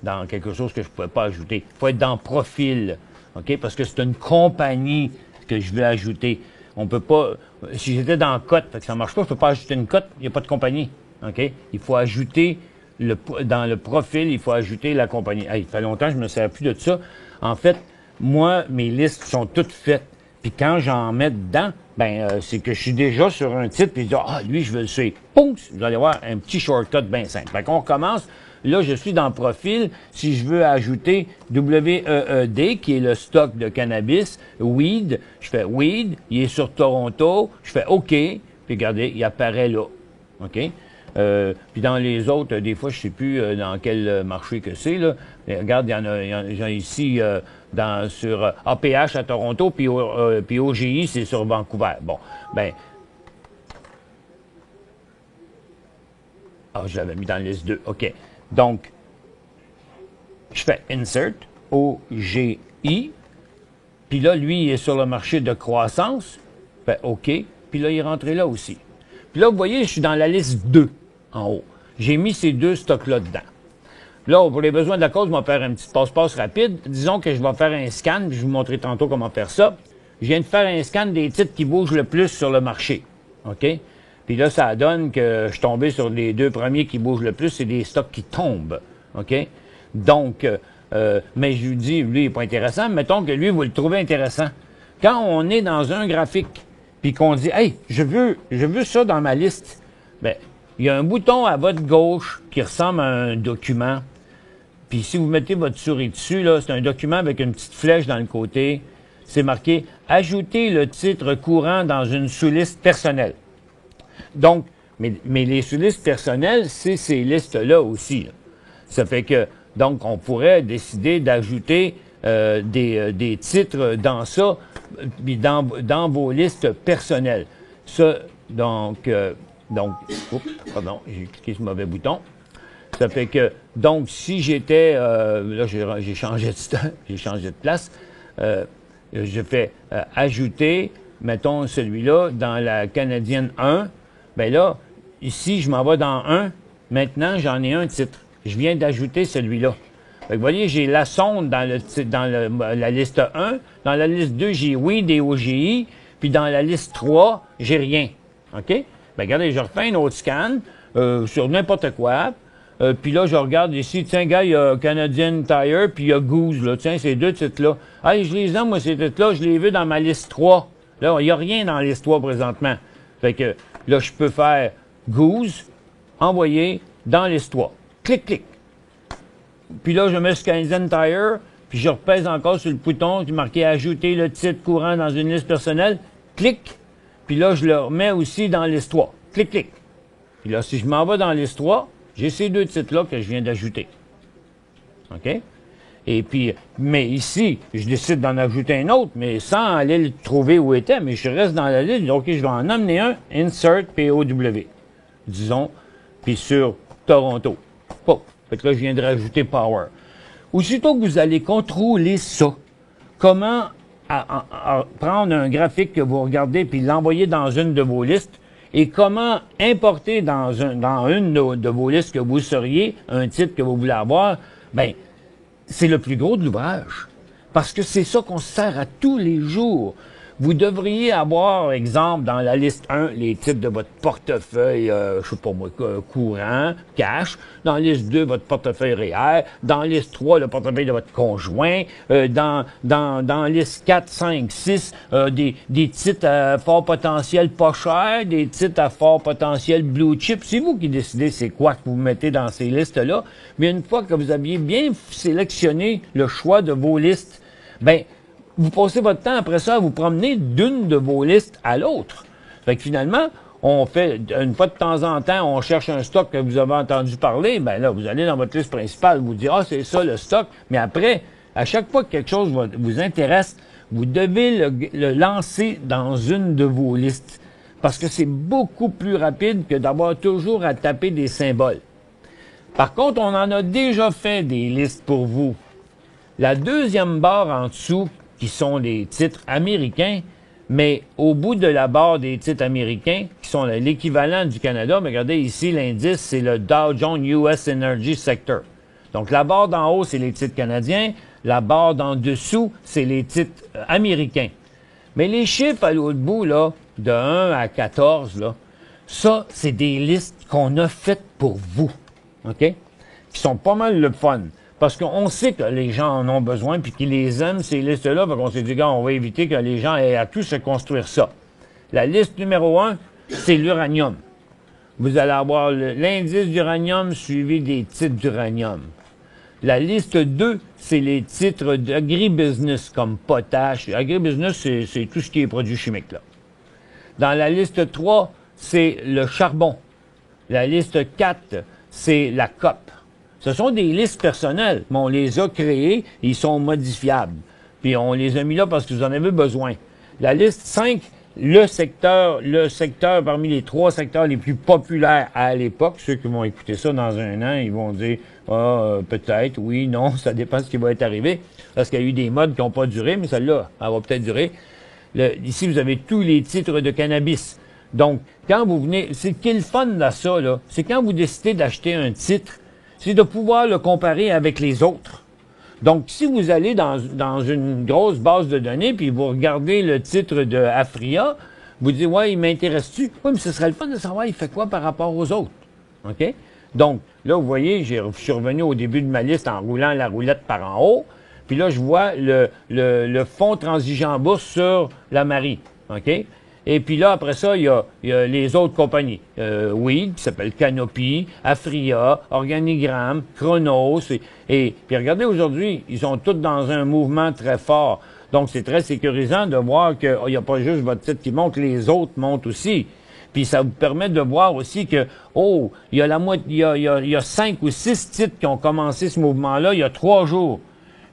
dans quelque chose que je pouvais pas ajouter. Il faut être dans profil, OK? Parce que c'est une compagnie que je veux ajouter. On peut pas, si j'étais dans cote, fait que ça marche pas, je peux pas ajouter une cote, il n'y a pas de compagnie, OK? Il faut ajouter, dans le profil, il faut ajouter la compagnie. Hey, il fait longtemps que je me sers plus de ça. En fait, moi, mes listes sont toutes faites. Puis quand j'en mets dedans, c'est que je suis déjà sur un titre, puis je dis, lui, je veux le suivre. Poum! Vous allez voir un petit shortcut bien simple. Fait qu'on commence. Là, je suis dans le profil. Si je veux ajouter WEED, qui est le stock de cannabis, weed, je fais weed, il est sur Toronto, je fais OK, puis regardez, il apparaît là. OK? Puis dans les autres, des fois, je sais plus dans quel marché que c'est, là. Mais regarde, il y en a ici sur APH à Toronto, puis OGI, c'est sur Vancouver. Bon, je l'avais mis dans la liste 2. OK. Donc, je fais Insert, OGI, puis là, lui, il est sur le marché de croissance. Je fais OK, puis là, il est rentré là aussi. Puis là, vous voyez, je suis dans la liste 2, en haut. J'ai mis ces deux stocks-là dedans. Là, pour les besoins de la cause, je vais faire un petit passe-passe rapide. Disons que je vais faire un scan, puis je vais vous montrer tantôt comment faire ça. Je viens de faire un scan des titres qui bougent le plus sur le marché. OK? Puis là, ça donne que je suis tombé sur les deux premiers qui bougent le plus, c'est des stocks qui tombent. OK? Donc, mais je lui dis, lui, il n'est pas intéressant. Mettons que lui, vous le trouvez intéressant. Quand on est dans un graphique, puis qu'on dit, hey, je veux ça dans ma liste, il y a un bouton à votre gauche qui ressemble à un document. Puis si vous mettez votre souris dessus, là, c'est un document avec une petite flèche dans le côté. C'est marqué « Ajouter le titre courant dans une sous-liste personnelle ». Donc, mais les sous-listes personnelles, c'est ces listes-là aussi. Là. Ça fait que, donc, on pourrait décider d'ajouter des titres dans ça, puis dans vos listes personnelles. Ça, oups, pardon, j'ai cliqué sur le mauvais bouton. Ça fait que, donc, si j'étais, là, j'ai changé de place, je fais ajouter, mettons celui-là, dans la canadienne 1, là, ici, je m'en vais dans 1, maintenant, j'en ai un titre. Je viens d'ajouter celui-là. Fait que, vous voyez, j'ai la sonde dans la liste 1, dans la liste 2, j'ai weed et OGI, puis dans la liste 3, j'ai rien. OK? Regardez, je refais un autre scan sur n'importe quoi. Puis là, je regarde ici, tiens, gars, il y a Canadian Tire, puis il y a Goose, là. Tiens, ces deux titres-là. Hey, je les ai, moi, ces titres-là, je les ai vus dans ma liste 3. Là, il n'y a rien dans la liste 3 présentement. Fait que là, je peux faire Goose, envoyer dans liste 3. Clic, clic. Puis là, je mets ce Canadian Tire, puis je repèse encore sur le bouton qui est marqué « Ajouter le titre courant dans une liste personnelle ». Clic. Puis là, je le remets aussi dans liste 3. Clic, clic. Puis là, si je m'en vais dans liste 3, j'ai ces deux titres-là que je viens d'ajouter. OK? Et puis, mais ici, je décide d'en ajouter un autre, mais sans aller le trouver où il était, mais je reste dans la liste. OK, je vais en emmener un, Insert POW, disons, puis sur Toronto. Oh, fait que là, je viens de rajouter Power. Aussitôt que vous allez contrôler ça, comment prendre un graphique que vous regardez puis l'envoyer dans une de vos listes, et comment importer dans une de vos listes que vous seriez, un titre que vous voulez avoir, c'est le plus gros de l'ouvrage. Parce que c'est ça qu'on se sert à tous les jours. vous devriez avoir, exemple, dans la liste 1, les titres de votre portefeuille, je sais pas moi, courant, cash. Dans la liste 2, votre portefeuille réel. Dans la liste 3, le portefeuille de votre conjoint. Dans la liste 4, 5, 6, des titres à fort potentiel pas cher, des titres à fort potentiel blue chip. C'est vous qui décidez c'est quoi que vous mettez dans ces listes-là. Mais une fois que vous aviez bien sélectionné le choix de vos listes, ben, vous passez votre temps après ça à vous promener d'une de vos listes à l'autre. Fait que finalement, on fait, une fois de temps en temps, on cherche un stock que vous avez entendu parler, ben là, vous allez dans votre liste principale, vous dites, ah, c'est ça le stock. Mais après, à chaque fois que quelque chose vous intéresse, vous devez le lancer dans une de vos listes. Parce que c'est beaucoup plus rapide que d'avoir toujours à taper des symboles. Par contre, on en a déjà fait des listes pour vous. La deuxième barre en dessous, qui sont les titres américains, mais au bout de la barre des titres américains, qui sont l'équivalent du Canada, mais regardez ici, l'indice, c'est le Dow Jones US Energy Sector. Donc, la barre d'en haut, c'est les titres canadiens. La barre d'en dessous, c'est les titres américains. Mais les chiffres à l'autre bout, là, de 1 à 14, là, ça, c'est des listes qu'on a faites pour vous, OK? Qui sont pas mal le fun. Parce qu'on sait que les gens en ont besoin puis qu'ils les aiment, ces listes-là. Fait qu'on s'est dit, gars, on va éviter que les gens aient à tous se construire ça. La liste numéro 1, c'est l'uranium. Vous allez avoir l'indice d'uranium suivi des titres d'uranium. La liste 2, c'est les titres d'agribusiness comme potache. Agribusiness, c'est tout ce qui est produits chimiques, là. Dans la liste 3, c'est le charbon. La liste 4, c'est la COP. Ce sont des listes personnelles, mais on les a créées, ils sont modifiables. Puis on les a mis là parce que vous en avez besoin. La liste 5, le secteur parmi les 3 secteurs les plus populaires à l'époque, ceux qui vont écouter ça dans un an, ils vont dire peut-être, oui, non, ça dépend de ce qui va être arrivé. Parce qu'il y a eu des modes qui n'ont pas duré, mais celle-là, elle va peut-être durer. Ici, vous avez tous les titres de cannabis. Donc, quand vous venez, c'est qui est le fun de ça, là, c'est quand vous décidez d'acheter un titre, c'est de pouvoir le comparer avec les autres. Donc, si vous allez dans une grosse base de données, puis vous regardez le titre de Afria, vous dites, ouais, il m'intéresse-tu? Oui, mais ce serait le fun de savoir, il fait quoi par rapport aux autres. OK? Donc, là, vous voyez, je suis revenu au début de ma liste en roulant la roulette par en haut. Puis là, je vois le fonds transigeant bourse sur la Marie. OK? Et puis là, après ça, il y a les autres compagnies. Weed, qui s'appelle Canopy, Afria, Organigramme, Chronos. Et puis regardez, aujourd'hui, ils sont tous dans un mouvement très fort. Donc, c'est très sécurisant de voir qu'il n'y a pas juste votre titre qui monte, les autres montent aussi. Puis ça vous permet de voir aussi que, il y a 5 ou 6 titres qui ont commencé ce mouvement-là il y a 3 jours.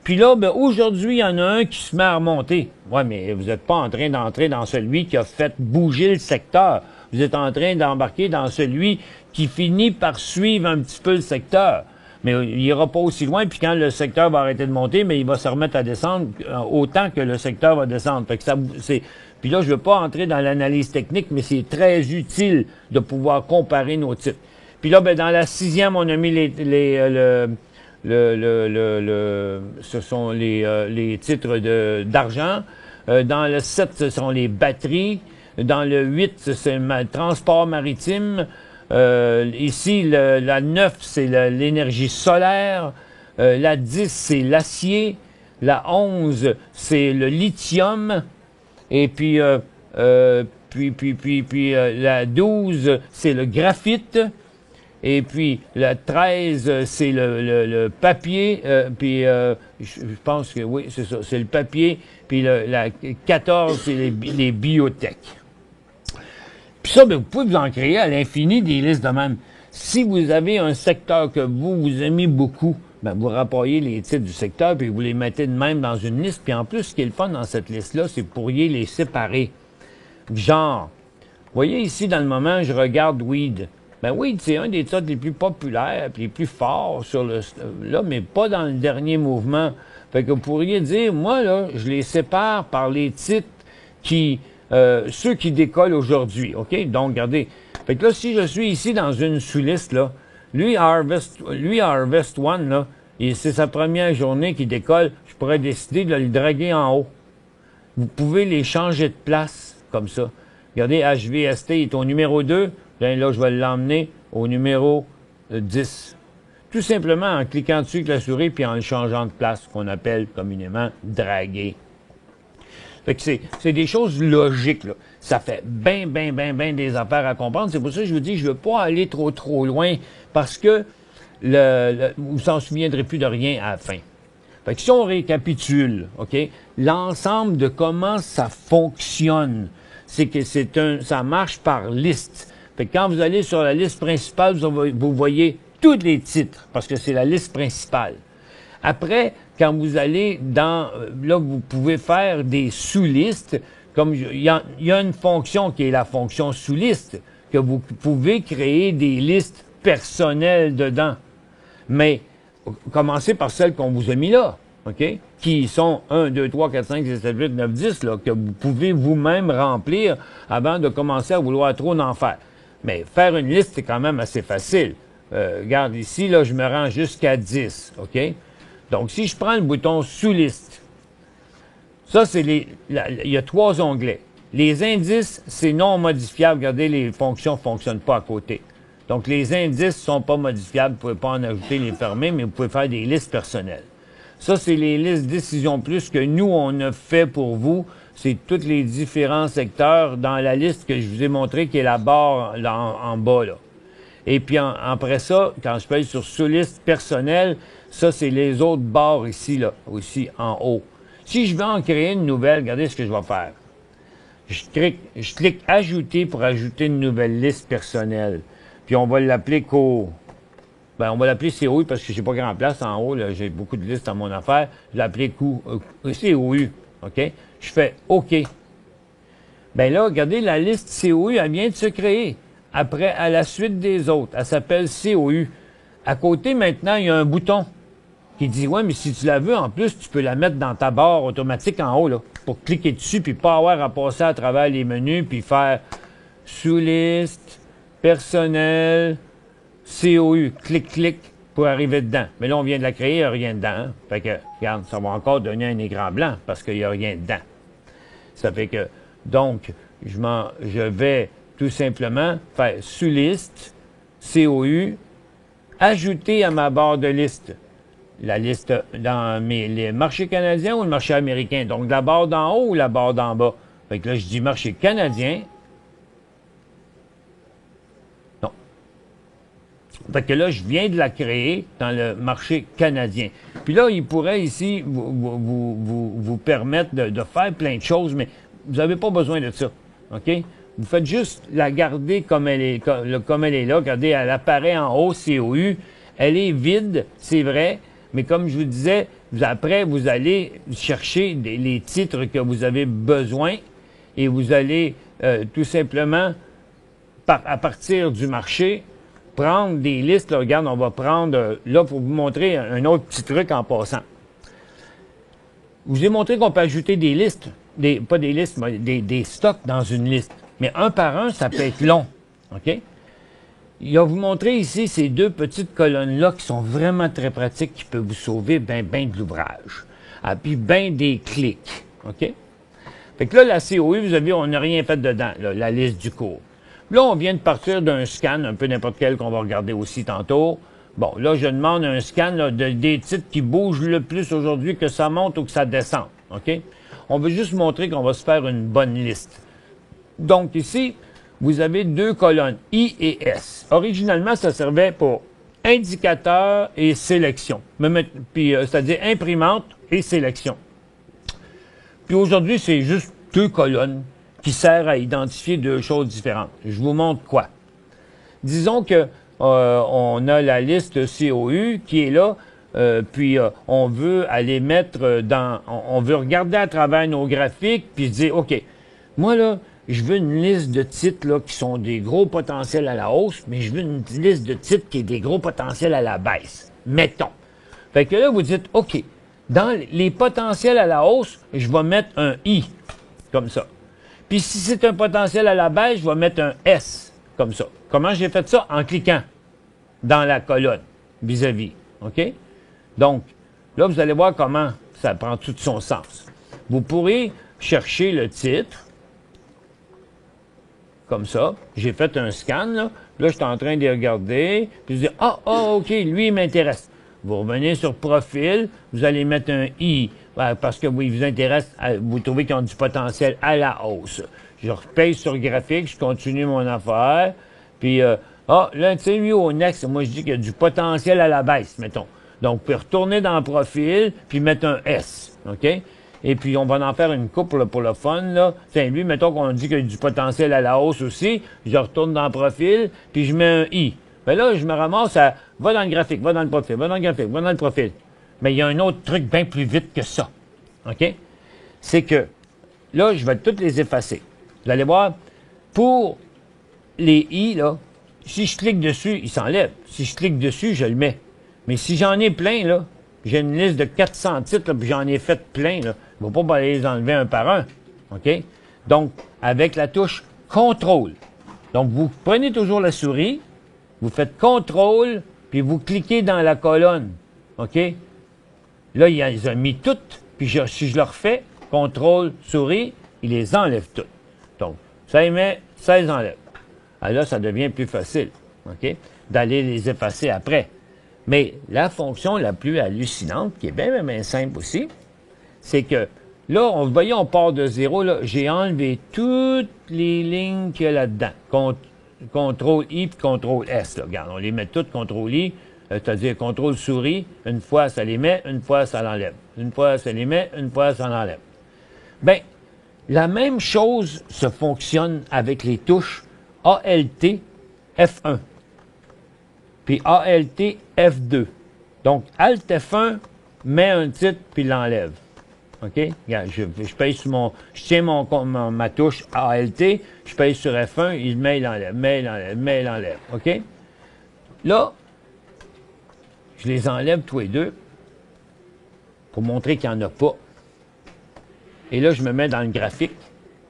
Puis là, ben, aujourd'hui, il y en a un qui se met à remonter. Ouais, mais vous n'êtes pas en train d'entrer dans celui qui a fait bouger le secteur. Vous êtes en train d'embarquer dans celui qui finit par suivre un petit peu le secteur. Mais il ira pas aussi loin, puis quand le secteur va arrêter de monter, mais il va se remettre à descendre autant que le secteur va descendre. Fait que puis là, je veux pas entrer dans l'analyse technique, mais c'est très utile de pouvoir comparer nos titres. Puis là, ben, dans la 6e, on a mis ce sont les titres d'argent. Dans le 7, ce sont les batteries. Dans le 8, c'est le transport maritime. Ici, la 9, c'est l'énergie solaire. La 10, c'est l'acier. La 11, c'est le lithium. Et puis, la 12, c'est le graphite. Et puis, la 13, c'est le papier. Je pense que oui, c'est ça, c'est le papier. Puis la 14, c'est les biotech. Puis ça, ben, vous pouvez vous en créer à l'infini des listes de même. Si vous avez un secteur que vous aimez beaucoup, ben, vous rapportez les titres du secteur, puis vous les mettez de même dans une liste. Puis en plus, ce qui est le fun dans cette liste-là, c'est que vous pourriez les séparer. Genre, vous voyez ici, dans le moment, je regarde Weed. Ben Weed, c'est un des titres les plus populaires, les plus forts là, mais pas dans le dernier mouvement. Fait que vous pourriez dire, moi, là, je les sépare par les titres ceux qui décollent aujourd'hui, OK? Donc, regardez. Fait que là, si je suis ici dans une sous-liste, là, lui, Harvest One, là, et c'est sa première journée qui décolle, je pourrais décider de le draguer en haut. vous pouvez les changer de place, comme ça. Regardez, HVST est au numéro 2. Bien, là, je vais l'emmener au numéro 10. Tout simplement en cliquant dessus avec la souris puis en le changeant de place, qu'on appelle communément draguer. Fait que c'est des choses logiques, là. Ça fait bien des affaires à comprendre. C'est pour ça que je vous dis, je veux pas aller trop loin parce que vous s'en souviendrez plus de rien à la fin. Fait que si on récapitule, OK, l'ensemble de comment ça fonctionne, c'est que ça marche par liste. Fait que quand vous allez sur la liste principale, vous voyez tous les titres, parce que c'est la liste principale. Après, quand vous allez là, vous pouvez faire des sous-listes, comme il y a une fonction qui est la fonction sous-liste, que vous pouvez créer des listes personnelles dedans. Mais, commencez par celles qu'on vous a mis là, OK? Qui sont 1, 2, 3, 4, 5, 6, 7, 8, 9, 10, là, que vous pouvez vous-même remplir avant de commencer à vouloir trop en faire. Mais faire une liste, c'est quand même assez facile. Regarde ici, là, je me rends jusqu'à 10, OK? Donc, si je prends le bouton sous-liste, ça, c'est il y a 3 onglets. Les indices, c'est non modifiable. Regardez, les fonctions ne fonctionnent pas à côté. Donc, les indices ne sont pas modifiables. Vous ne pouvez pas en ajouter, les fermer, mais vous pouvez faire des listes personnelles. Ça, c'est les listes Décision Plus que nous, on a fait pour vous. C'est tous les différents secteurs dans la liste que je vous ai montré, qui est la barre là, en bas, là. Et puis, après ça, quand je paye sur sous-liste personnelle, ça, c'est les autres barres ici, là, aussi en haut. Si je veux en créer une nouvelle, regardez ce que je vais faire. Je clique Ajouter pour ajouter une nouvelle liste personnelle. Puis on va l'appeler on va l'appeler COU parce que j'ai pas grand place en haut, là, j'ai beaucoup de listes dans mon affaire. Je l'ai appelé COU, OK? Je fais OK. Ben là, regardez, la liste COU, elle vient de se créer. Après, à la suite des autres, elle s'appelle COU. À côté, maintenant, il y a un bouton qui dit, ouais, mais si tu la veux, en plus, tu peux la mettre dans ta barre automatique en haut, là, pour cliquer dessus, puis pas avoir à passer à travers les menus, puis faire sous-liste, personnel, COU, clic, pour arriver dedans. Mais là, on vient de la créer, il n'y a rien dedans. Hein? Fait que, regarde, ça va encore donner un écran blanc, parce qu'il n'y a rien dedans. Ça fait que, donc, je vais tout simplement faire sous-liste, COU, ajouter à ma barre de liste la liste dans les marchés canadiens ou le marché américain. Donc, la barre d'en haut ou la barre d'en bas. Fait que là, je dis marché canadien. Non. Fait que là, je viens de la créer dans le marché canadien. Puis là, il pourrait ici vous permettre de faire plein de choses, mais vous n'avez pas besoin de ça. OK? Vous faites juste la garder comme elle est là. Regardez, elle apparaît en haut, COU. Elle est vide, c'est vrai. Mais comme je vous disais, après, vous allez chercher les titres que vous avez besoin et vous allez tout simplement, à partir du marché, prendre des listes. Là, regarde, on va prendre, là, pour vous montrer un autre petit truc en passant. Je vous ai montré qu'on peut ajouter des listes, pas des listes, mais des stocks dans une liste. Mais un par un, ça peut être long. OK? Il va vous montrer ici ces 2 petites colonnes-là qui sont vraiment très pratiques, qui peuvent vous sauver ben de l'ouvrage. Ah, puis ben des clics. OK? Fait que là, la COU, vous avez, on n'a rien fait dedans, là, la liste du cours. Là, on vient de partir d'un scan, un peu n'importe quel qu'on va regarder aussi tantôt. Bon, là, je demande un scan là, des titres qui bougent le plus aujourd'hui, que ça monte ou que ça descend. OK? On veut juste montrer qu'on va se faire une bonne liste. Donc, ici, vous avez 2 colonnes, I et S. Originalement, ça servait pour indicateur et sélection. C'est-à-dire imprimante et sélection. Puis aujourd'hui, c'est juste 2 colonnes qui servent à identifier 2 choses différentes. Je vous montre quoi. Disons que on a la liste COU qui est là, puis on veut aller mettre on veut regarder à travers nos graphiques, puis dire, OK, moi là, je veux une liste de titres là, qui sont des gros potentiels à la hausse, mais je veux une liste de titres qui est des gros potentiels à la baisse. Mettons. Fait que là, vous dites, OK, dans les potentiels à la hausse, je vais mettre un I, comme ça. Puis si c'est un potentiel à la baisse, je vais mettre un S, comme ça. Comment j'ai fait ça? En cliquant dans la colonne, vis-à-vis. OK? Donc, là, vous allez voir comment ça prend tout son sens. Vous pourrez chercher le titre, comme ça. J'ai fait un scan, là. Là, je suis en train de les regarder, puis je dis, OK, lui, il m'intéresse. Vous revenez sur profil, vous allez mettre un I, parce que il vous intéresse, vous trouvez qu'ils ont du potentiel à la hausse. Je repaye sur graphique, je continue mon affaire, puis, là, tu sais, lui, au next, moi, je dis qu'il y a du potentiel à la baisse, mettons. Donc, vous pouvez retourner dans profil, puis mettre un S, OK? Et puis, on va en faire une couple pour le fun, là. Tiens, lui, mettons qu'on dit qu'il y a du potentiel à la hausse aussi, je retourne dans profil, puis je mets un I. Ben là, je me ramasse à, va dans le graphique, va dans le profil, va dans le graphique, va dans le profil. Mais il y a un autre truc bien plus vite que ça, OK? C'est que, là, je vais toutes les effacer. Vous allez voir, pour les I, là, si je clique dessus, il s'enlève. Si je clique dessus, je le mets. Mais si j'en ai plein, là, j'ai une liste de 400 titres, là, puis j'en ai fait plein, là, je ne vais pas aller les enlever un par un. OK? Donc, avec la touche contrôle. Donc, vous prenez toujours la souris, vous faites contrôle, puis vous cliquez dans la colonne. OK? Là, il les a mis toutes, puis si je le refais, contrôle, souris, il les enlève toutes. Donc, ça les met, ça les enlève. Alors là, ça devient plus facile, OK, d'aller les effacer après. Mais la fonction la plus hallucinante, qui est bien, bien simple aussi, c'est que là, voyez, on part de zéro, là, j'ai enlevé toutes les lignes qu'il y a là-dedans. Contrôle I puis contrôle S, là. Regarde, on les met toutes, contrôle I, c'est-à-dire contrôle souris, une fois ça les met, une fois ça l'enlève. Une fois ça les met, une fois ça l'enlève. Bien, la même chose se fonctionne avec les touches ALT F1, puis ALT F2. Donc, Alt F1 met un titre, puis l'enlève. OK? Regarde, je paye sur je tiens ma touche ALT, je paye sur F1, il met, il enlève, met, il enlève, met, il enlève. OK? Là, je les enlève tous les deux pour montrer qu'il n'y en a pas. Et là, je me mets dans le graphique.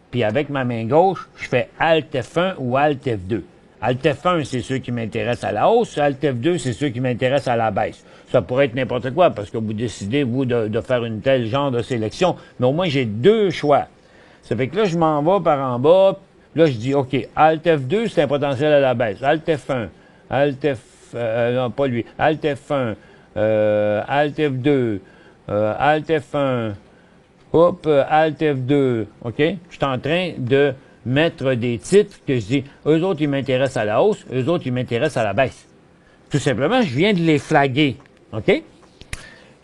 Puis avec ma main gauche, je fais Alt F1 ou Alt F2. Alt F1, c'est ceux qui m'intéressent à la hausse. Alt F2, c'est ceux qui m'intéressent à la baisse. Ça pourrait être n'importe quoi, parce que vous décidez, vous, de faire une telle genre de sélection. Mais au moins, j'ai deux choix. Ça fait que là, je m'en vais par en bas. Là, je dis, OK, Alt F2, c'est un potentiel à la baisse. Alt F1, non, pas lui. Alt F1, Alt F2, Alt F1, hop, Alt F2, OK? Je suis en train de mettre des titres que je dis, eux autres, ils m'intéressent à la hausse, eux autres, ils m'intéressent à la baisse. Tout simplement, je viens de les flaguer, OK?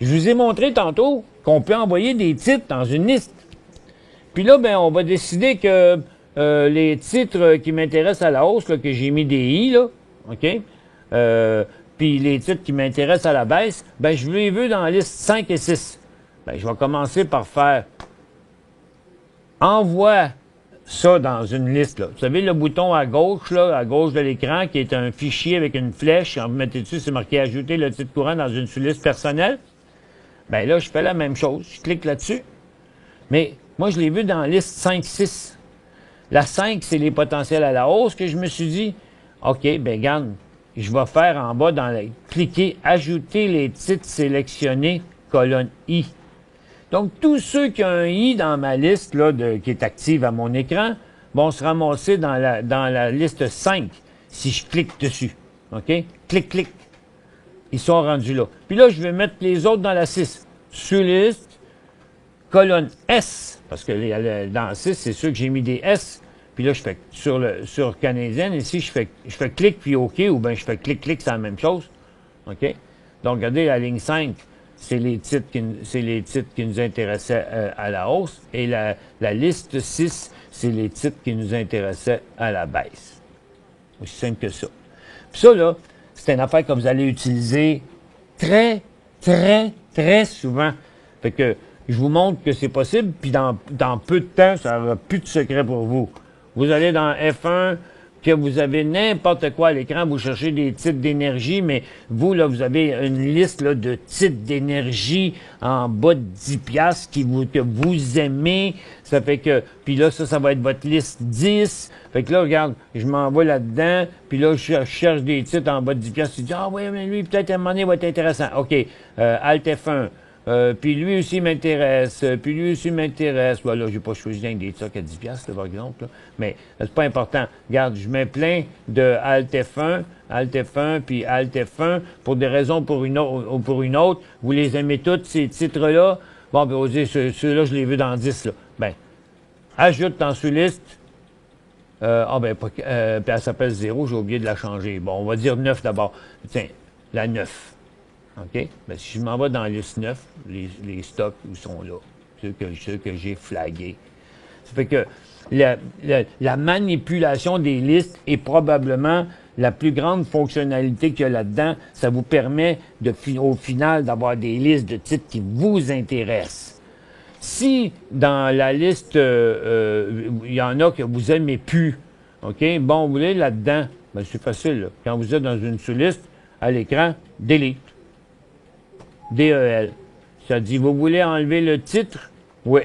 Je vous ai montré tantôt qu'on peut envoyer des titres dans une liste. Puis là, ben, on va décider que les titres qui m'intéressent à la hausse, là, que j'ai mis des I, là, OK? Puis les titres qui m'intéressent à la baisse, ben, je les veux dans la liste 5 et 6. Ben, je vais commencer par faire envoie ça dans une liste, là. Vous savez, le bouton à gauche de l'écran, qui est un fichier avec une flèche. Quand vous mettez dessus, c'est marqué ajouter le titre courant dans une sous-liste personnelle. Ben là, je fais la même chose. Je clique là-dessus. Mais moi, je l'ai vu dans la liste 5-6. La 5, c'est les potentiels à la hausse que je me suis dit, OK, ben regarde, je vais faire en bas cliquer ajouter les titres sélectionnés, colonne I. Donc, tous ceux qui ont un I dans ma liste, là, qui est active à mon écran, vont se ramasser dans la liste 5, si je clique dessus. OK? Clic, clic. Ils sont rendus là. Puis là, je vais mettre les autres dans la 6. Sous-liste, colonne S, parce que dans 6, c'est ceux que j'ai mis des S. Puis là, je fais sur canadienne, ici, je fais clic puis OK, ou bien je fais clic, clic, c'est la même chose. OK? Donc, regardez, la ligne 5, c'est les titres qui nous intéressaient à la hausse. Et la liste 6, c'est les titres qui nous intéressaient à la baisse. Aussi simple que ça. Puis ça, là, c'est une affaire que vous allez utiliser très, très, très souvent. Fait que je vous montre que c'est possible, puis dans peu de temps, ça n'aura plus de secret pour vous. Vous allez dans F1, que vous avez n'importe quoi à l'écran, vous cherchez des titres d'énergie, mais vous, là, vous avez une liste là, de titres d'énergie en bas de 10 piastres que vous aimez. Ça fait que, puis là, ça va être votre liste 10. Fait que là, regarde, je m'envoie là-dedans, puis là, je cherche des titres en bas de 10 piastres. Je dis, ah oui, mais lui, peut-être à un moment donné, va être intéressant. OK, Alt F1, Puis lui aussi m'intéresse, puis lui aussi m'intéresse. Voilà, j'ai pas choisi un des trucs à 10 piastres, par exemple, là. Mais c'est pas important. Regarde, je mets plein de Alt F1, puis Alt F1, pour des raisons pour une autre. Vous les aimez tous, ces titres-là. Bon, ben, vous dites, ceux-là, je les veux dans 10, là. Ben, ajoute dans sous-liste. Puis elle s'appelle 0, j'ai oublié de la changer. Bon, on va dire 9 d'abord. Tiens, la 9. OK? Ben, si je m'en vais dans la liste 9, les stocks, ils sont là. Ceux que j'ai flagués. Ça fait que la manipulation des listes est probablement la plus grande fonctionnalité qu'il y a là-dedans. Ça vous permet, au final, d'avoir des listes de titres qui vous intéressent. Si dans la liste, il y en a que vous aimez plus, OK? Bon, vous voulez là-dedans, ben, c'est facile, là. Quand vous êtes dans une sous-liste, à l'écran, delete. DEL. Ça dit, vous voulez enlever le titre? Oui.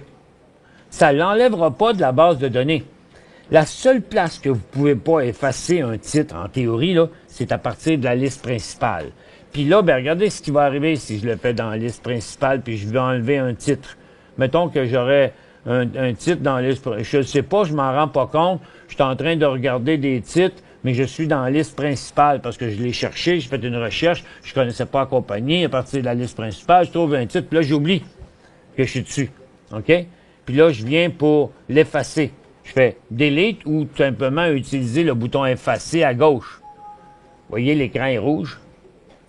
Ça ne l'enlèvera pas de la base de données. La seule place que vous ne pouvez pas effacer un titre, en théorie, là, c'est à partir de la liste principale. Puis là, ben, regardez ce qui va arriver si je le fais dans la liste principale, puis je veux enlever un titre. Mettons que j'aurais un titre dans la liste principale. Je ne sais pas, je m'en rends pas compte. Je suis en train de regarder des titres, mais je suis dans la liste principale parce que je l'ai cherché, j'ai fait une recherche, je connaissais pas la compagnie, à partir de la liste principale, je trouve un titre, puis là, j'oublie que je suis dessus. OK? Puis là, je viens pour l'effacer. Je fais Delete ou tout simplement utiliser le bouton Effacer à gauche. Vous voyez, l'écran est rouge.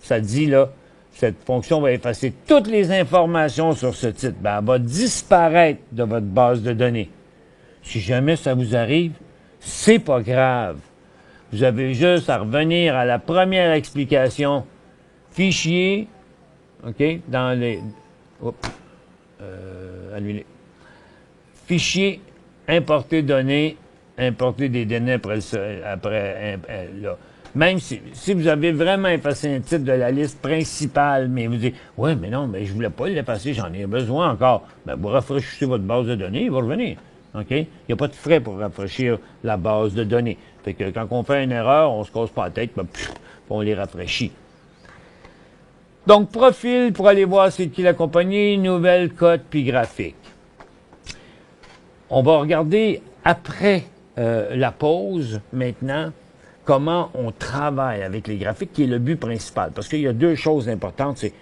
Ça dit, là, cette fonction va effacer toutes les informations sur ce titre. Ben, elle va disparaître de votre base de données. Si jamais ça vous arrive, c'est pas grave. Vous avez juste à revenir à la première explication. Fichier, OK, dans les... annuler. Fichier, importer données, importer des données après là. Même si vous avez vraiment effacé un titre de la liste principale, mais vous dites, ouais, mais non, mais je voulais pas l'effacer, j'en ai besoin encore. Ben, vous rafraîchissez votre base de données, il va revenir. OK? Il n'y a pas de frais pour rafraîchir la base de données. Fait que quand on fait une erreur, on se casse pas la tête, ben, on les rafraîchit. Donc, profil pour aller voir c'est qui la compagnie, nouvelle, code, puis graphique. On va regarder après la pause, maintenant, comment on travaille avec les graphiques, qui est le but principal. Parce qu'il y a deux choses importantes, c'est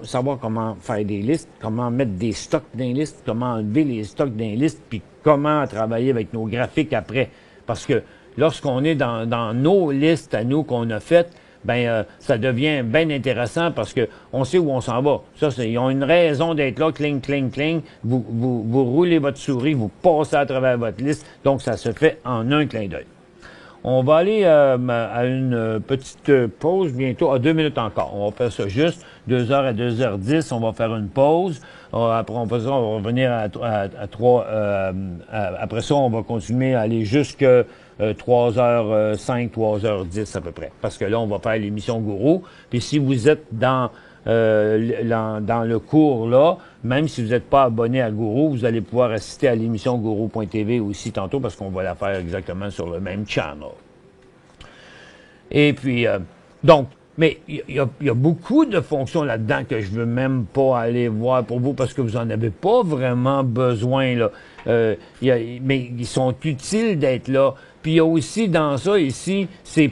savoir comment faire des listes, comment mettre des stocks dans les listes, comment enlever les stocks dans les listes, puis comment travailler avec nos graphiques après. Parce que lorsqu'on est dans nos listes à nous qu'on a faites, ben ça devient bien intéressant parce que on sait où on s'en va. Ça, ils ont une raison d'être là, cling, cling, cling. Vous roulez votre souris, vous passez à travers votre liste, donc ça se fait en un clin d'œil. On va aller à une petite pause bientôt, à 2 minutes encore. On va faire ça juste, 2h à 2h10, on va faire une pause. Après, on va revenir à 3, après ça, on va continuer à aller jusqu'à 3h05, 3h10 à peu près. Parce que là, on va faire l'émission Gourou. Puis si vous êtes dans le cours là, même si vous n'êtes pas abonné à Gourou, vous allez pouvoir assister à l'émission Gourou.tv aussi tantôt parce qu'on va la faire exactement sur le même channel. Et puis, donc, mais il y a beaucoup de fonctions là-dedans que je veux même pas aller voir pour vous parce que vous en avez pas vraiment besoin, là. Mais ils sont utiles d'être là. Puis il y a aussi dans ça ici, c'est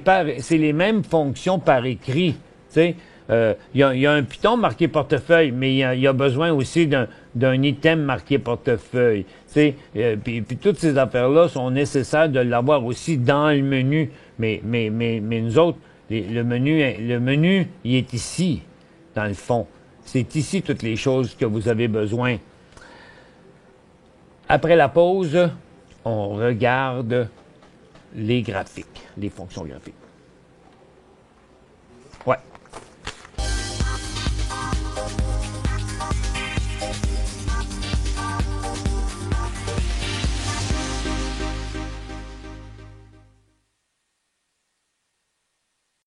les mêmes fonctions par écrit, tu sais. Il y a un Python marqué portefeuille, mais il y a besoin aussi d'un item marqué portefeuille. Puis toutes ces affaires-là sont nécessaires de l'avoir aussi dans le menu. Mais nous autres, le menu, il est ici, dans le fond. C'est ici toutes les choses que vous avez besoin. Après la pause, on regarde les graphiques, les fonctions graphiques. Ouais.